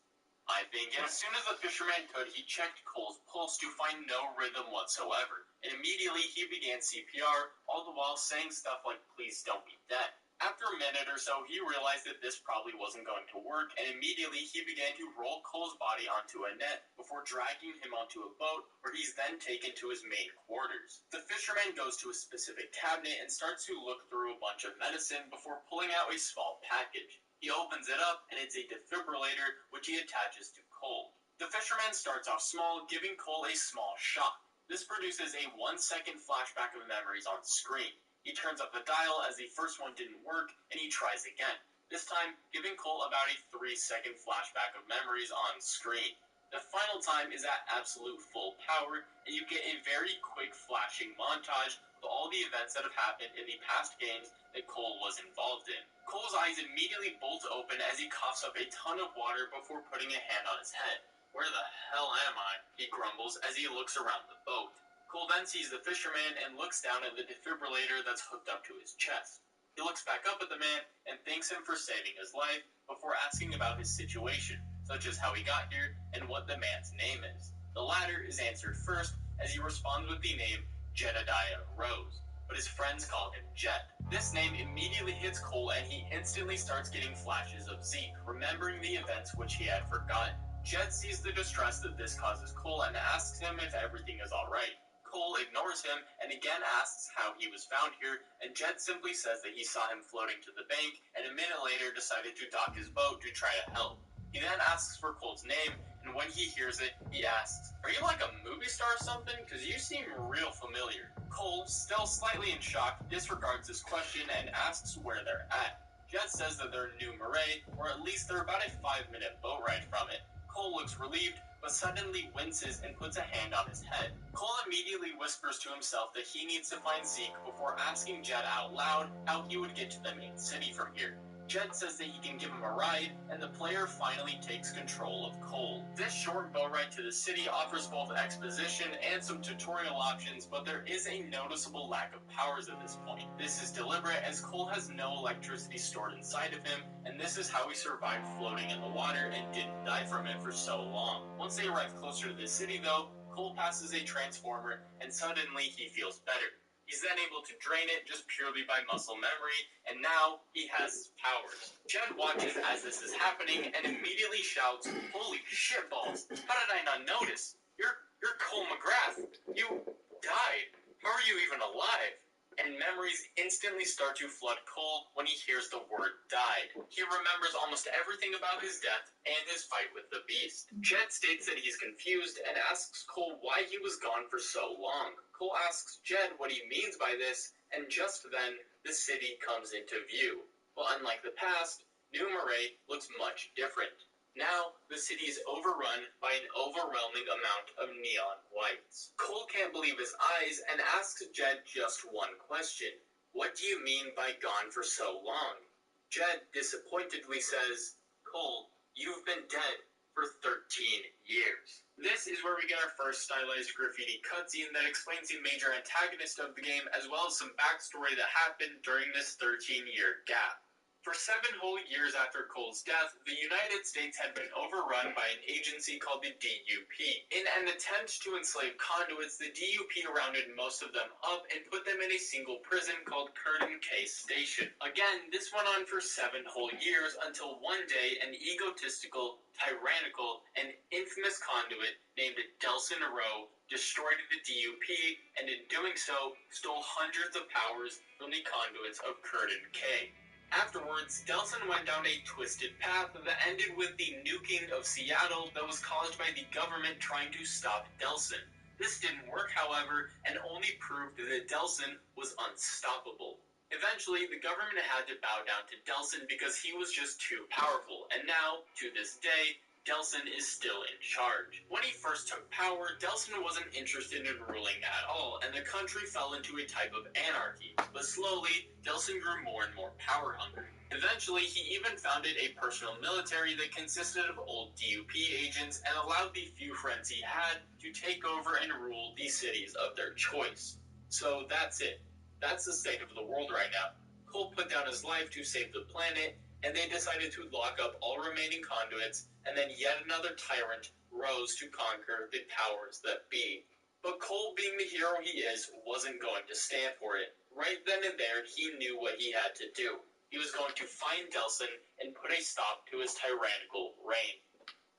I think as soon as the fisherman could, he checked Cole's pulse to find no rhythm whatsoever. And immediately he began CPR, all the while saying stuff like, "Please don't be dead." After a minute or so, he realized that this probably wasn't going to work, and immediately he began to roll Cole's body onto a net before before dragging him onto a boat where he's then taken to his main quarters. The fisherman goes to a specific cabinet and starts to look through a bunch of medicine before pulling out a small package. He opens it up and it's a defibrillator which he attaches to Cole. The fisherman starts off small, giving Cole a small shock. This produces a 1-second flashback of memories on screen. He turns up the dial as the first one didn't work and he tries again. This time, giving Cole about a 3-second flashback of memories on screen. The final time is at absolute full power, and you get a very quick flashing montage of all the events that have happened in the past games that Cole was involved in. Cole's eyes immediately bolt open as he coughs up a ton of water before putting a hand on his head. "Where the hell am I?" he grumbles as he looks around the boat. Cole then sees the fisherman and looks down at the defibrillator that's hooked up to his chest. He looks back up at the man and thanks him for saving his life before asking about his situation, such as how he got here and what the man's name is. The latter is answered first as he responds with the name Jedediah Rose, but his friends call him Jed. This name immediately hits Cole and he instantly starts getting flashes of Zeke, remembering the events which he had forgotten. Jed sees the distress that this causes Cole and asks him if everything is alright. Cole ignores him and again asks how he was found here, and Jed simply says that he saw him floating to the bank and a minute later decided to dock his boat to try to help. He then asks for Cole's name, and when he hears it, he asks, "Are you like a movie star or something? Because you seem real familiar." Cole, still slightly in shock, disregards this question and asks where they're at. Jed says that they're in New Marais, or at least they're about a 5-minute boat ride from it. Cole looks relieved, but suddenly winces and puts a hand on his head. Cole immediately whispers to himself that he needs to find Zeke before asking Jed out loud how he would get to the main city from here. Jed says that he can give him a ride, and the player finally takes control of Cole. This short boat ride to the city offers both exposition and some tutorial options, but there is a noticeable lack of powers at this point. This is deliberate as Cole has no electricity stored inside of him, and this is how he survived floating in the water and didn't die from it for so long. Once they arrive closer to the city though, Cole passes a transformer, and suddenly he feels better. He's then able to drain it just purely by muscle memory, and now he has his powers. Jed watches as this is happening and immediately shouts, "Holy shitballs! How did I not notice? You're Cole McGrath. You died. How are you even alive?" And memories instantly start to flood Cole when he hears the word died. He remembers almost everything about his death and his fight with the beast. Jed states that he's confused and asks Cole why he was gone for so long. Cole asks Jed what he means by this, and just then, the city comes into view. But unlike the past, New Marais looks much different. Now, the city is overrun by an overwhelming amount of neon lights. Cole can't believe his eyes and asks Jed just one question. "What do you mean by gone for so long?" Jed disappointedly says, "Cole, you've been dead for 13 years. This is where we get our first stylized graffiti cutscene that explains the major antagonist of the game as well as some backstory that happened during this 13-year gap. For 7 whole years after Cole's death, the United States had been overrun by an agency called the DUP. In an attempt to enslave conduits, the DUP rounded most of them up and put them in a single prison called Curtin K Station. Again, this went on for 7 whole years until one day an egotistical, tyrannical, and infamous conduit named Delson Rowe destroyed the DUP and in doing so stole hundreds of powers from the conduits of Curtin K. Afterwards, Delson went down a twisted path that ended with the nuking of Seattle that was caused by the government trying to stop Delson. This didn't work, however, and only proved that Delson was unstoppable. Eventually, the government had to bow down to Delson because he was just too powerful, and now, to this day, Delson is still in charge. When he first took power, Delson wasn't interested in ruling at all, and the country fell into a type of anarchy. But slowly, Delson grew more and more power hungry. Eventually, he even founded a personal military that consisted of old DUP agents and allowed the few friends he had to take over and rule the cities of their choice. So that's it. That's the state of the world right now. Cole put down his life to save the planet, and they decided to lock up all remaining conduits, and then yet another tyrant rose to conquer the powers that be. But Cole, being the hero he is, wasn't going to stand for it. Right then and there, he knew what he had to do. He was going to find Delson and put a stop to his tyrannical reign.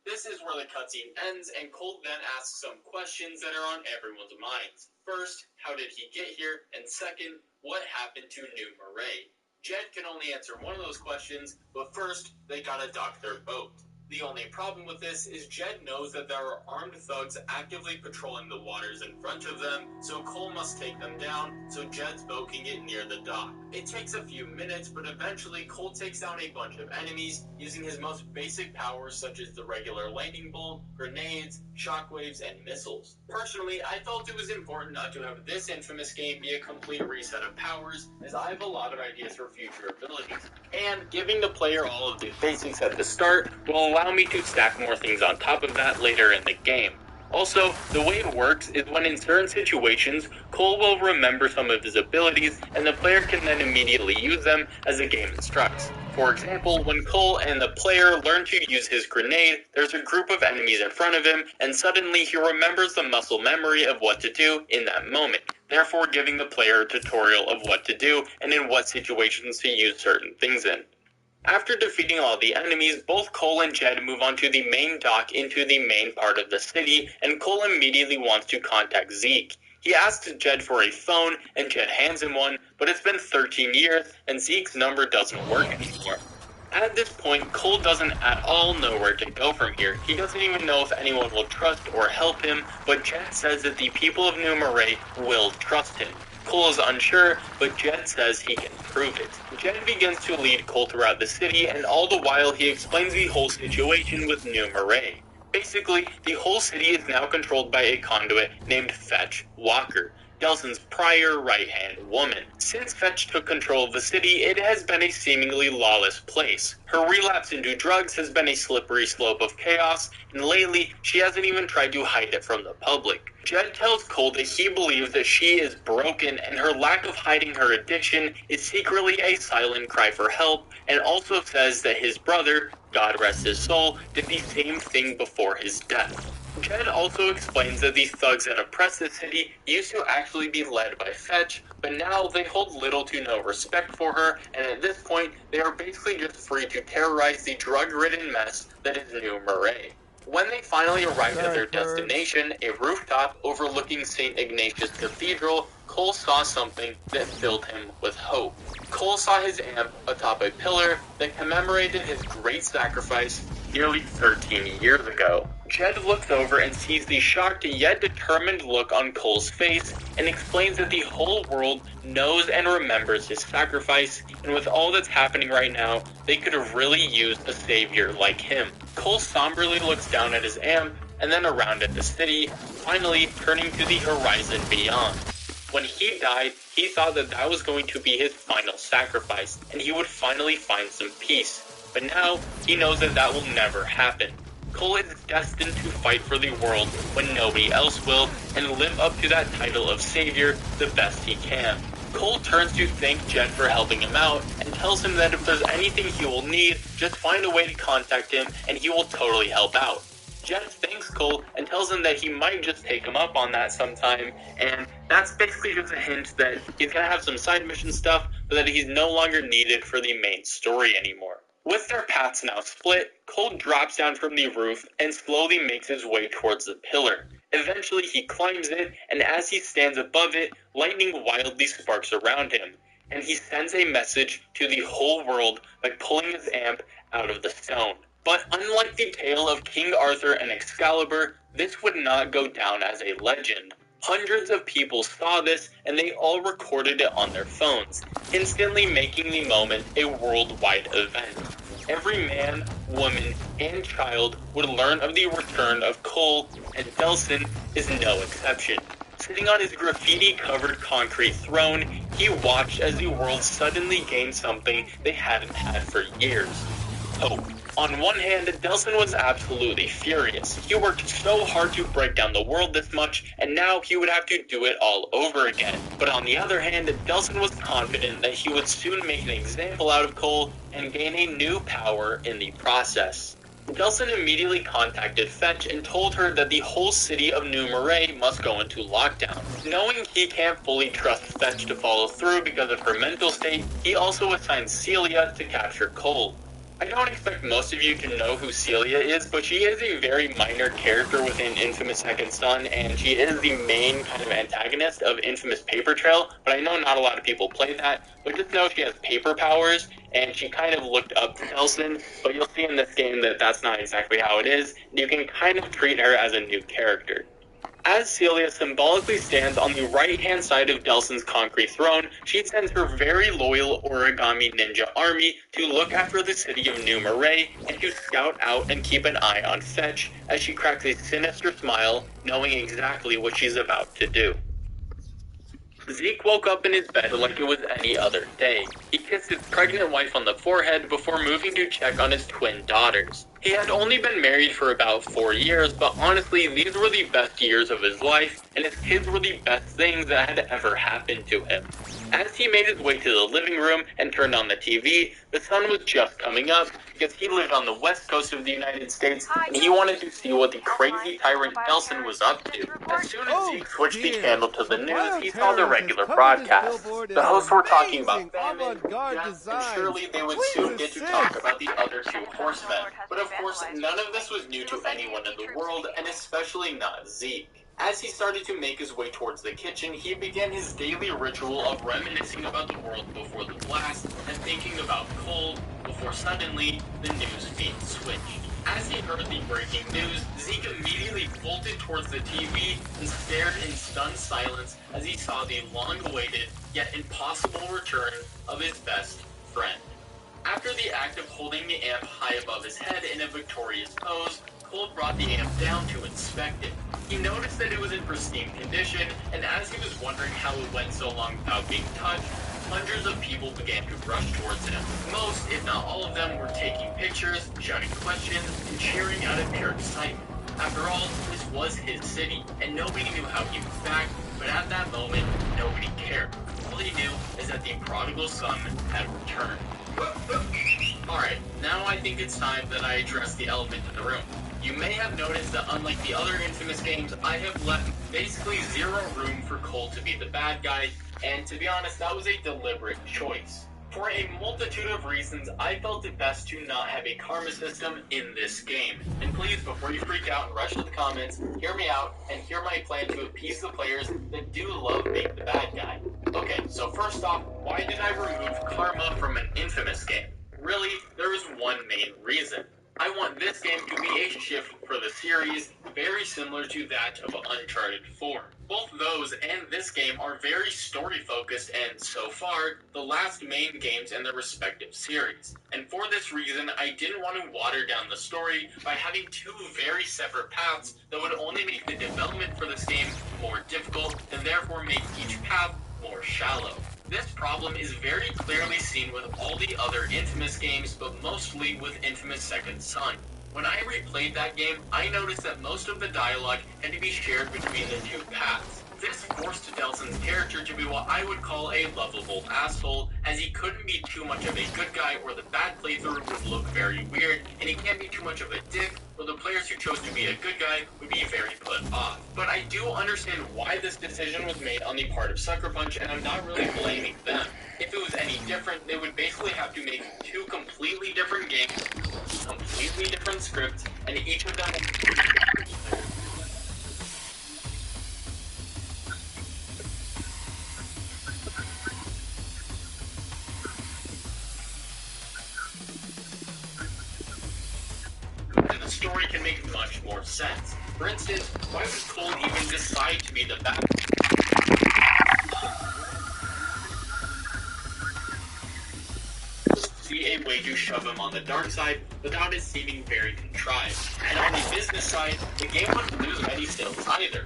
This is where the cutscene ends, and Cole then asks some questions that are on everyone's minds. First, how did he get here? And second, what happened to New Marais? Jed can only answer one of those questions, but first, they gotta dock their boat. The only problem with this is Jed knows that there are armed thugs actively patrolling the waters in front of them, so Cole must take them down so Jed's boat can get near the dock. It takes a few minutes, but eventually Cole takes down a bunch of enemies using his most basic powers such as the regular lightning bolt, grenades, shockwaves, and missiles. Personally, I felt it was important not to have this infamous game be a complete reset of powers, as I have a lot of ideas for future abilities. And giving the player all of the basics at the start will allow me to stack more things on top of that later in the game. Also, the way it works is when in certain situations, Cole will remember some of his abilities, and the player can then immediately use them as the game instructs. For example, when Cole and the player learn to use his grenade, there's a group of enemies in front of him, and suddenly he remembers the muscle memory of what to do in that moment, therefore giving the player a tutorial of what to do and in what situations to use certain things in. After defeating all the enemies, both Cole and Jed move on to the main dock into the main part of the city, and Cole immediately wants to contact Zeke. He asks Jed for a phone, and Jed hands him one, but it's been 13 years, and Zeke's number doesn't work anymore. At this point, Cole doesn't at all know where to go from here. He doesn't even know if anyone will trust or help him, but Jed says that the people of New Marais will trust him. Cole is unsure, but Jed says he can prove it. Jed begins to lead Cole throughout the city, and all the while he explains the whole situation with New Marais. Basically, the whole city is now controlled by a conduit named Fetch Walker, Delson's prior right-hand woman. Since Fetch took control of the city, it has been a seemingly lawless place. Her relapse into drugs has been a slippery slope of chaos, and lately, she hasn't even tried to hide it from the public. Jed tells Cole that he believes that she is broken, and her lack of hiding her addiction is secretly a silent cry for help, and also says that his brother, God rest his soul, did the same thing before his death. Jed also explains that the thugs that oppress the city used to actually be led by Fetch, but now they hold little to no respect for her, and at this point, they are basically just free to terrorize the drug-ridden mess that is New Marais. When they finally arrived at their destination, a rooftop overlooking St. Ignatius Cathedral, Cole saw something that filled him with hope. Cole saw his amp atop a pillar that commemorated his great sacrifice nearly 13 years ago. Jed looks over and sees the shocked yet determined look on Cole's face and explains that the whole world knows and remembers his sacrifice, and with all that's happening right now, they could have really used a savior like him. Cole somberly looks down at his amp and then around at the city, finally turning to the horizon beyond. When he died, he thought that that was going to be his final sacrifice, and he would finally find some peace. But now, he knows that that will never happen. Cole is destined to fight for the world when nobody else will, and live up to that title of savior the best he can. Cole turns to thank Jed for helping him out, and tells him that if there's anything he will need, just find a way to contact him, and he will totally help out. Jed thanks Cole and tells him that he might just take him up on that sometime, and that's basically just a hint that he's gonna have some side mission stuff, but that he's no longer needed for the main story anymore. With their paths now split, Cole drops down from the roof and slowly makes his way towards the pillar. Eventually he climbs it, and as he stands above it, lightning wildly sparks around him, and he sends a message to the whole world by pulling his amp out of the stone. But unlike the tale of King Arthur and Excalibur, this would not go down as a legend. Hundreds of people saw this, and they all recorded it on their phones, instantly making the moment a worldwide event. Every man, woman, and child would learn of the return of Cole, and Delson is no exception. Sitting on his graffiti-covered concrete throne, he watched as the world suddenly gained something they hadn't had for years: hope. On one hand, Delson was absolutely furious. He worked so hard to break down the world this much, and now he would have to do it all over again. But on the other hand, Delson was confident that he would soon make an example out of Cole and gain a new power in the process. Delson immediately contacted Fetch and told her that the whole city of New Marais must go into lockdown. Knowing he can't fully trust Fetch to follow through because of her mental state, he also assigned Celia to capture Cole. I don't expect most of you to know who Celia is, but she is a very minor character within Infamous Second Son, and she is the main kind of antagonist of Infamous Paper Trail, but I know not a lot of people play that, but just know she has paper powers, and she kind of looked up to Delsin, but you'll see in this game that that's not exactly how it is, and you can kind of treat her as a new character. As Celia symbolically stands on the right-hand side of Delsin's concrete throne, she sends her very loyal origami ninja army to look after the city of New Marais and to scout out and keep an eye on Fetch as she cracks a sinister smile, knowing exactly what she's about to do. Zeke woke up in his bed like it was any other day. He kissed his pregnant wife on the forehead before moving to check on his twin daughters. He had only been married for about 4 years, but honestly, these were the best years of his life, and his kids were the best things that had ever happened to him. As he made his way to the living room and turned on the TV, the sun was just coming up because he lived on the west coast of the United States and he wanted to see what the crazy tyrant Delsin was up to. As soon as Zeke switched the channel to the news, he saw the regular broadcast. The hosts were talking about famine, death, and surely they would soon get to talk about the other two horsemen. But of course, none of this was new to anyone in the world, and especially not Zeke. As he started to make his way towards the kitchen, he began his daily ritual of reminiscing about the world before the blast and thinking about Cole before suddenly the news feed switched. As he heard the breaking news, Zeke immediately bolted towards the TV and stared in stunned silence as he saw the long-awaited yet impossible return of his best friend. After the act of holding the amp high above his head in a victorious pose, Cole brought the amp down to inspect it. He noticed that it was in pristine condition, and as he was wondering how it went so long without being touched, hundreds of people began to rush towards him. Most, if not all of them, were taking pictures, shouting questions, and cheering out of pure excitement. After all, this was his city, and nobody knew how he was back, but at that moment, nobody cared. All they knew is that the prodigal son had returned. Alright, now I think it's time that I address the elephant in the room. You may have noticed that unlike the other Infamous games, I have left basically zero room for Cole to be the bad guy, and to be honest, that was a deliberate choice. For a multitude of reasons, I felt it best to not have a karma system in this game. And please, before you freak out and rush to the comments, hear me out and hear my plan to appease the players that do love being the bad guy. Okay, so first off, why did I remove karma from an Infamous game? Really, there is one main reason. I want this game to be a shift for the series, very similar to that of Uncharted 4. Both those and this game are very story-focused and, so far, the last main games in their respective series. And for this reason, I didn't want to water down the story by having two very separate paths that would only make the development for this game more difficult and therefore make each path more shallow. This problem is very clearly seen with all the other Infamous games, but mostly with Infamous Second Son. When I replayed that game, I noticed that most of the dialogue had to be shared between the two paths. This forced Delsin's character to be what I would call a lovable asshole, as he couldn't be too much of a good guy or the bad playthrough would look very weird, and he can't be too much of a dick, or the players who chose to be a good guy would be very put off. But I do understand why this decision was made on the part of Sucker Punch, and I'm not really blaming them. If it was any different, they would basically have to make two completely different games, completely different scripts, and each of them the story can make much more sense. For instance, why would Cole even decide to be the bad guy? See a way to shove him on the dark side without it seeming very contrived. And on the business side, the game wouldn't lose many sales either.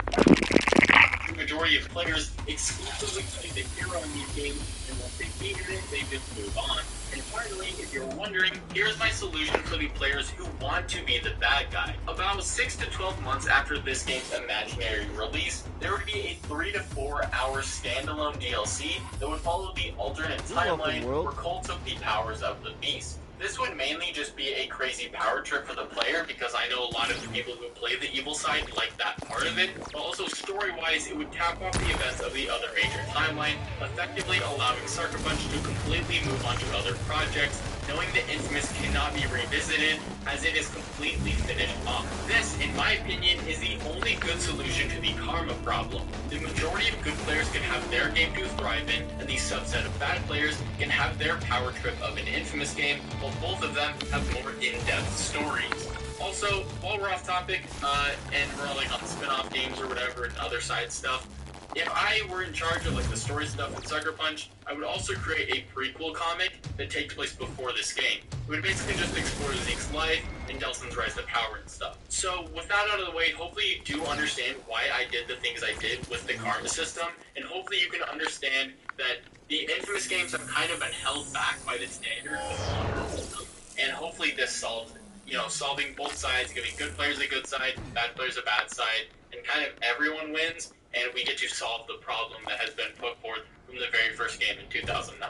The majority of players exclusively play the hero in these games, and once they beat it, they just move on. And finally, if you're wondering, here's my solution for the players who want to be the bad guy. About 6 to 12 months after this game's imaginary release, there would be a 3 to 4 hour standalone DLC that would follow the alternate timeline where Cole took the powers of the Beast. This would mainly just be a crazy power trip for the player because I know a lot of the people who play the evil side like that part of it, but also story-wise it would cap off the events of the other major timeline, effectively allowing Sucker Punch to completely move on to other projects, knowing that Infamous cannot be revisited as it is completely finished off. This, in my opinion, is the only good solution to the karma problem. The majority of good players can have their game to thrive in, and the subset of bad players can have their power trip of an Infamous game, while both of them have more in-depth stories. Also, while we're off topic, and we're like on spin-off games or whatever and other side stuff, if I were in charge of like the story stuff in Sucker Punch, I would also create a prequel comic that takes place before this game. It would basically just explore Zeke's life and Delsin's rise to power and stuff. So with that out of the way, hopefully you do understand why I did the things I did with the karma system, and hopefully you can understand that the Infamous games have kind of been held back by the standard of and hopefully this solves it. You know, solving both sides, giving good players a good side, bad players a bad side, and kind of everyone wins, and we get to solve the problem that has been put forth from the very first game in 2009.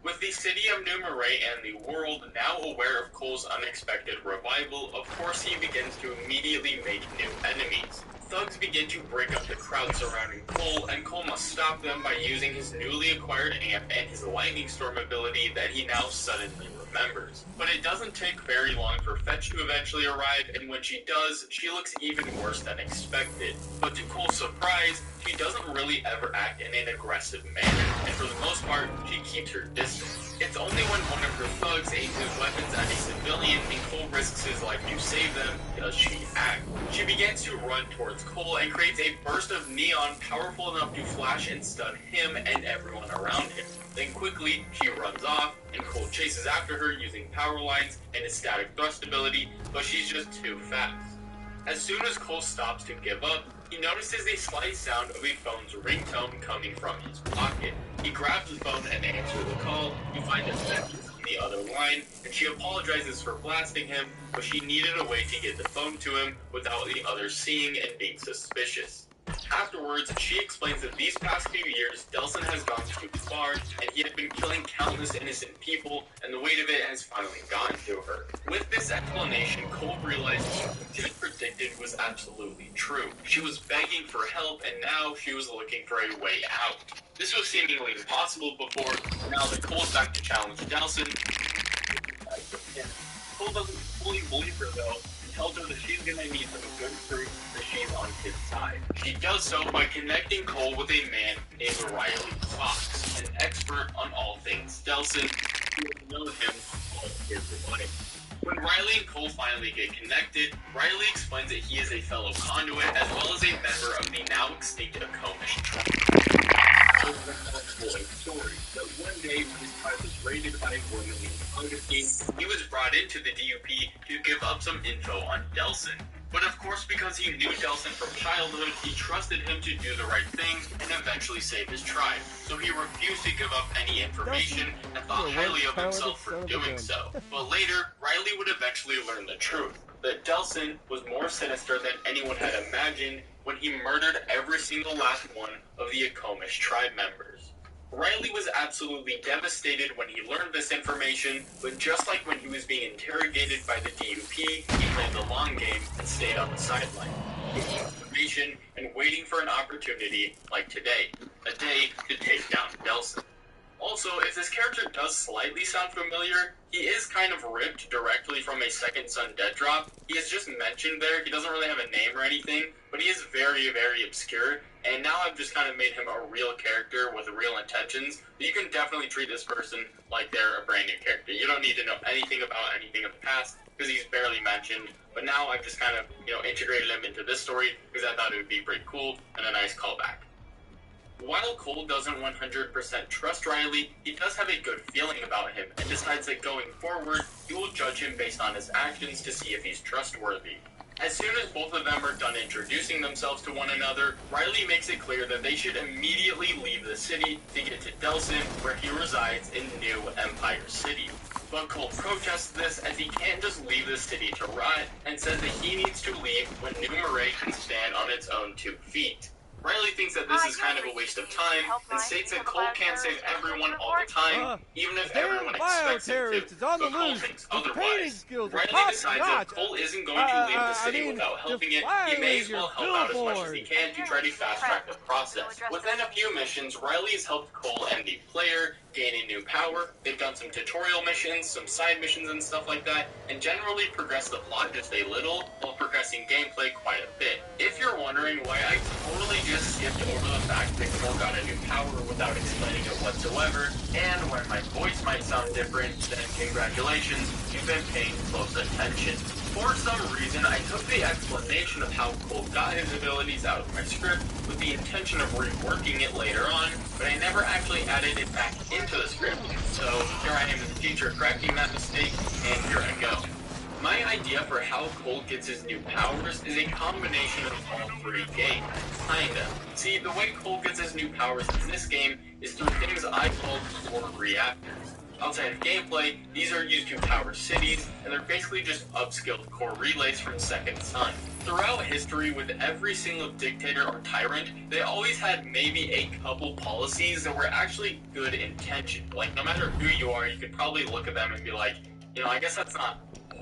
With the city of New Marais and the world now aware of Cole's unexpected revival, of course he begins to immediately make new enemies. Thugs begin to break up the crowd surrounding Cole, and Cole must stop them by using his newly acquired amp and his lightning storm ability that he now suddenly remembers. But it doesn't take very long for Fetch to eventually arrive, and when she does, she looks even worse than expected. But to Cole's surprise, she doesn't really ever act in an aggressive manner, and for the most part, she keeps her distance. It's only when one of her thugs aims his weapons at a civilian and Cole risks his life to save them does she act. She begins to run towards Cole and creates a burst of neon powerful enough to flash and stun him and everyone around him. Then quickly, she runs off, and Cole chases after her using power lines and his static thrust ability, but she's just too fast. As soon as Cole stops to give up, he notices a slight sound of a phone's ringtone coming from his pocket. He grabs the phone and answers the call. You find a message on the other line, and she apologizes for blasting him, but she needed a way to get the phone to him without the others seeing and being suspicious. Afterwards, she explains that these past few years, Delsin has gone too far, and he had been killing countless innocent people, and the weight of it has finally gotten to her. With this explanation, Cole realized what she predicted was absolutely true. She was begging for help, and now she was looking for a way out. This was seemingly impossible before, now that Cole's back to challenge Delsin. Cole doesn't fully believe her, though, and tells her that she's gonna need some good proof that she's on his side. She does so by connecting Cole with a man named Riley Fox, an expert on all things Delsin, who has known him all his life. When Riley and Cole finally get connected, Riley explains that he is a fellow conduit as well as a member of the now extinct inFAMOUS tribe. Story that one day when his tribe was raided by a woman named Augustine, he was brought into the DUP to give up some info on Delsin. But of course, because he knew Delsin from childhood, he trusted him to do the right thing and eventually save his tribe. So he refused to give up any information and thought highly of himself for doing so. But later, Riley would eventually learn the truth, that Delsin was more sinister than anyone had imagined when he murdered every single last one of the inFAMOUS tribe members. Riley was absolutely devastated when he learned this information, but just like when he was being interrogated by the DUP, he played the long game and stayed on the sideline, getting information and waiting for an opportunity like today, a day to take down Delsin. Also, if this character does slightly sound familiar, he is kind of ripped directly from a Second Son Dead drop. He is just mentioned there. He doesn't really have a name or anything, but he is very, very obscure. And now I've just kind of made him a real character with real intentions. But you can definitely treat this person like they're a brand new character. You don't need to know anything about anything of the past because he's barely mentioned. But now I've just kind of, integrated him into this story because I thought it would be pretty cool and a nice callback. While Cole doesn't 100% trust Riley, he does have a good feeling about him and decides that going forward, he will judge him based on his actions to see if he's trustworthy. As soon as both of them are done introducing themselves to one another, Riley makes it clear that they should immediately leave the city to get to Delsin, where he resides in New Empire City. But Cole protests this as he can't just leave the city to rot, and says that he needs to leave when New Marais can stand on its own 2 feet. Riley thinks that this is kind of a waste of time, and states that Cole can't save everyone all the time, even if everyone expects him to, but Cole thinks otherwise. Riley decides that Cole isn't going to leave the city without helping it. He may as well help out as much as he can to try to fast-track the process. Within a few missions, Riley has helped Cole end a player, gaining new power. They've done some tutorial missions, some side missions and stuff like that, and generally progressed the plot just a little while progressing gameplay quite a bit. If you're wondering why I totally just skipped over the fact that Cole got a new power without explaining it whatsoever, and when my voice might sound different, then congratulations, you've been paying close attention. For some reason, I took the explanation of how Cole got his abilities out of my script with the intention of reworking it later on, but I never actually added it back into the script. So here I am in the future correcting that mistake, and here I go. My idea for how Cole gets his new powers is a combination of all three games. Kinda. See, the way Cole gets his new powers in this game is through things I call core reactors. Outside of gameplay, these are used to power cities, and they're basically just upskilled core relays from Second Son. Throughout history, with every single dictator or tyrant, they always had maybe a couple policies that were actually good intentioned. Like, no matter who you are, you could probably look at them and be like, you know, I guess that's not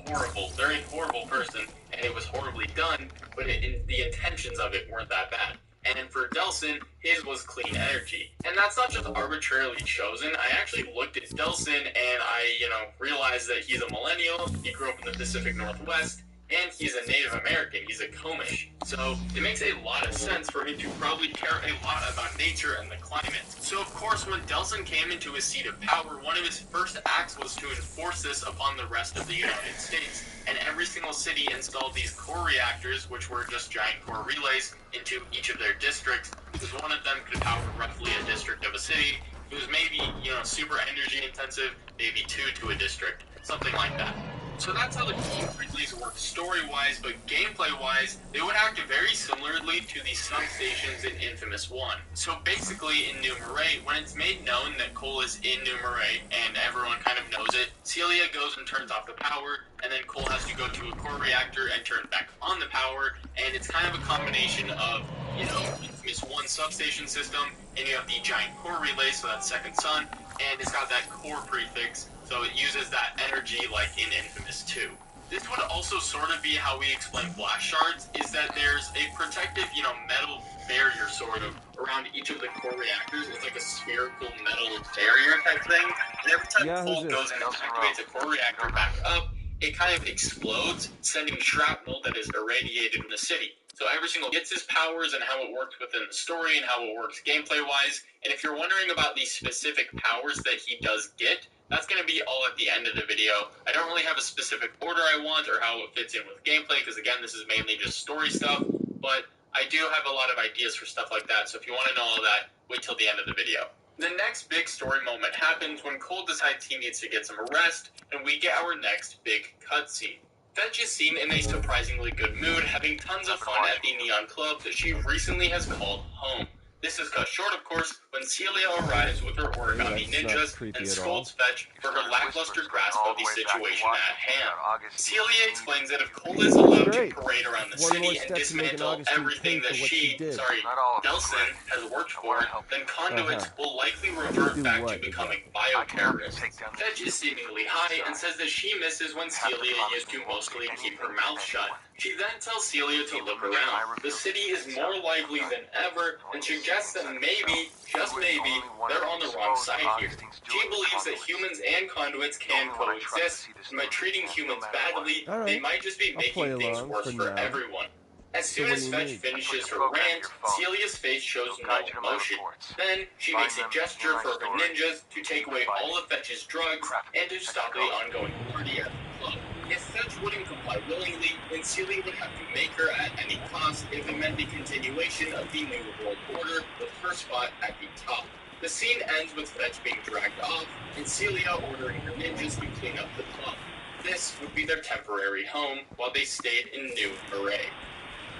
horrible. They're a horrible person, and it was horribly done, but the intentions of it weren't that bad. And for Delsin, his was clean energy. And that's not just arbitrarily chosen. I actually looked at Delsin and I, realized that he's a millennial, he grew up in the Pacific Northwest, and he's a Native American, he's a Comish. So it makes a lot of sense for him to probably care a lot about nature and the climate. So of course, when Delsin came into his seat of power, one of his first acts was to enforce this upon the rest of the United States. And every single city installed these core reactors, which were just giant core relays, into each of their districts, because one of them could power roughly a district of a city. It was maybe, super energy intensive, maybe 2 to a district, something like that. So that's how the core relays work story-wise, but gameplay-wise, they would act very similarly to the substations in inFAMOUS 1. So basically, in New Marais, when it's made known that Cole is in New Marais, and everyone kind of knows it, Celia goes and turns off the power, and then Cole has to go to a core reactor and turn back on the power, and it's kind of a combination of, inFAMOUS 1 substation system, and you have the giant core relay, so that's Second Son, and it's got that core prefix, so it uses that energy like in inFAMOUS 2. This would also sort of be how we explain blast shards, is that there's a protective, metal barrier sort of around each of the core reactors. It's like a spherical metal barrier type thing, and every time Cole goes and activates a core reactor back up, it kind of explodes, sending shrapnel that is irradiated in the city. So every single gets his powers and how it works within the story and how it works gameplay-wise. And if you're wondering about the specific powers that he does get, that's going to be all at the end of the video. I don't really have a specific order I want or how it fits in with gameplay, because again, this is mainly just story stuff, but I do have a lot of ideas for stuff like that, so if you want to know all that, wait till the end of the video. The next big story moment happens when Cole decides he needs to get some rest, and we get our next big cutscene. Fetch is seen in a surprisingly good mood, having tons of fun at the Neon Club that she recently has called home. This is cut short, of course, when Celia arrives with her origami ninjas and scolds Fetch for her lackluster grasp of the situation at hand. Celia explains that if Cole is allowed to parade around the city and dismantle everything that Delsin has worked for, then conduits will likely revert back to becoming bioterrorists. Fetch is seemingly high and says that she misses when Celia used to mostly keep her mouth shut. She then tells Celia to look around. The city is more lively than ever, and suggests that maybe, just maybe, they're on the wrong side here. She believes that humans and conduits can coexist, and by treating humans badly, they might just be making things worse for everyone. As soon as Fetch finishes her rant, Celia's face shows no emotion. Then, she makes a gesture for her ninjas to take away all of Fetch's drugs, and to stop the ongoing party at the club. If Fetch wouldn't comply willingly, then Celia would have to make her at any cost if it meant the continuation of the New World Order with her spot at the top. The scene ends with Fetch being dragged off, and Celia ordering her ninjas to clean up the club. This would be their temporary home while they stayed in New Marais.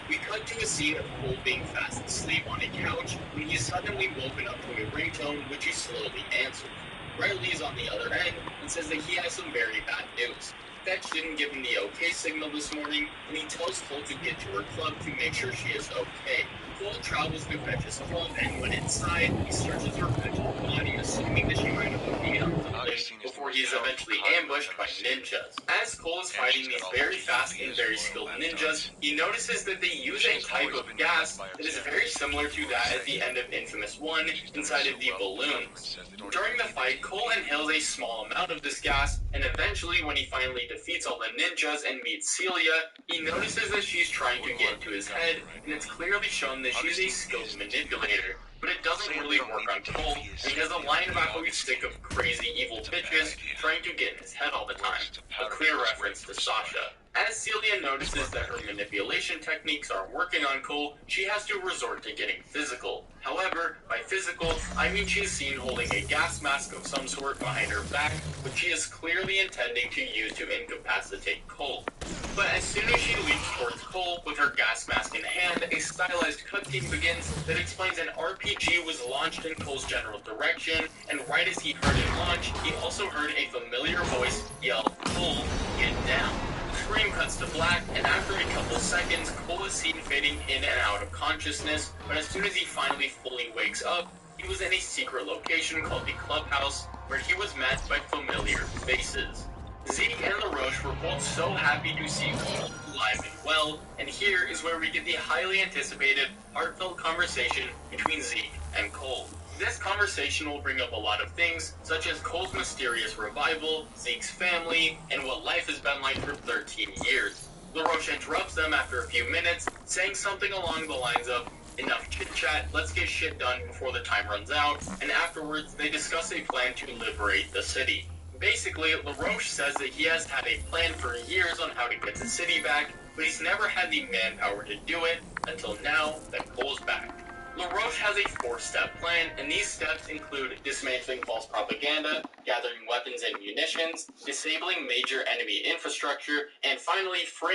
We cut to a scene of Cole being fast asleep on a couch when he is suddenly woken up to a ringtone which he slowly answers. Riley is on the other end and says that he has some very bad news. Fetch didn't give him the okay signal this morning, and he tells Cole to get to her club to make sure she is okay. Cole travels to Fetch's club, and when inside, he searches her mental body, assuming that she might have OD'd on something, before he is eventually ambushed by ninjas. As Cole is fighting these very fast and very skilled ninjas, he notices that they use a type of gas that is very similar to that at the end of inFAMOUS 1 inside of the balloons. During the fight, Cole inhales a small amount of this gas, and eventually when he finally defeats all the ninjas and meets Celia, he notices that she's trying to get into his head, and it's clearly shown that she's a skilled manipulator. But it doesn't really work on Cole, and he has a line about how he's sick of crazy evil bitches trying to get in his head all the time, a clear reference to Sasha. As Celia notices that her manipulation techniques aren't working on Cole, she has to resort to getting physical. However, by physical, I mean she is seen holding a gas mask of some sort behind her back, which she is clearly intending to use to incapacitate Cole. But as soon as she leaps towards Cole with her gas mask in hand, a stylized cutscene begins that explains an RPG was launched in Cole's general direction, and right as he heard it launch, he also heard a familiar voice yell, "Cole, get down." The screen cuts to black, and after a couple seconds, Cole is seen fading in and out of consciousness, but as soon as he finally fully wakes up, he was in a secret location called the Clubhouse, where he was met by familiar faces. Zeke and LaRoche were both so happy to see Cole alive and well, and here is where we get the highly anticipated, heartfelt conversation between Zeke and Cole. This conversation will bring up a lot of things, such as Cole's mysterious revival, Zeke's family, and what life has been like for 13 years. LaRoche interrupts them after a few minutes, saying something along the lines of, "Enough chit-chat, let's get shit done before the time runs out," and afterwards they discuss a plan to liberate the city. Basically, LaRoche says that he has had a plan for years on how to get the city back, but he's never had the manpower to do it until now that Cole's back. LaRoche has a 4-step plan, and these steps include dismantling false propaganda, gathering weapons and munitions, disabling major enemy infrastructure, and finally freeing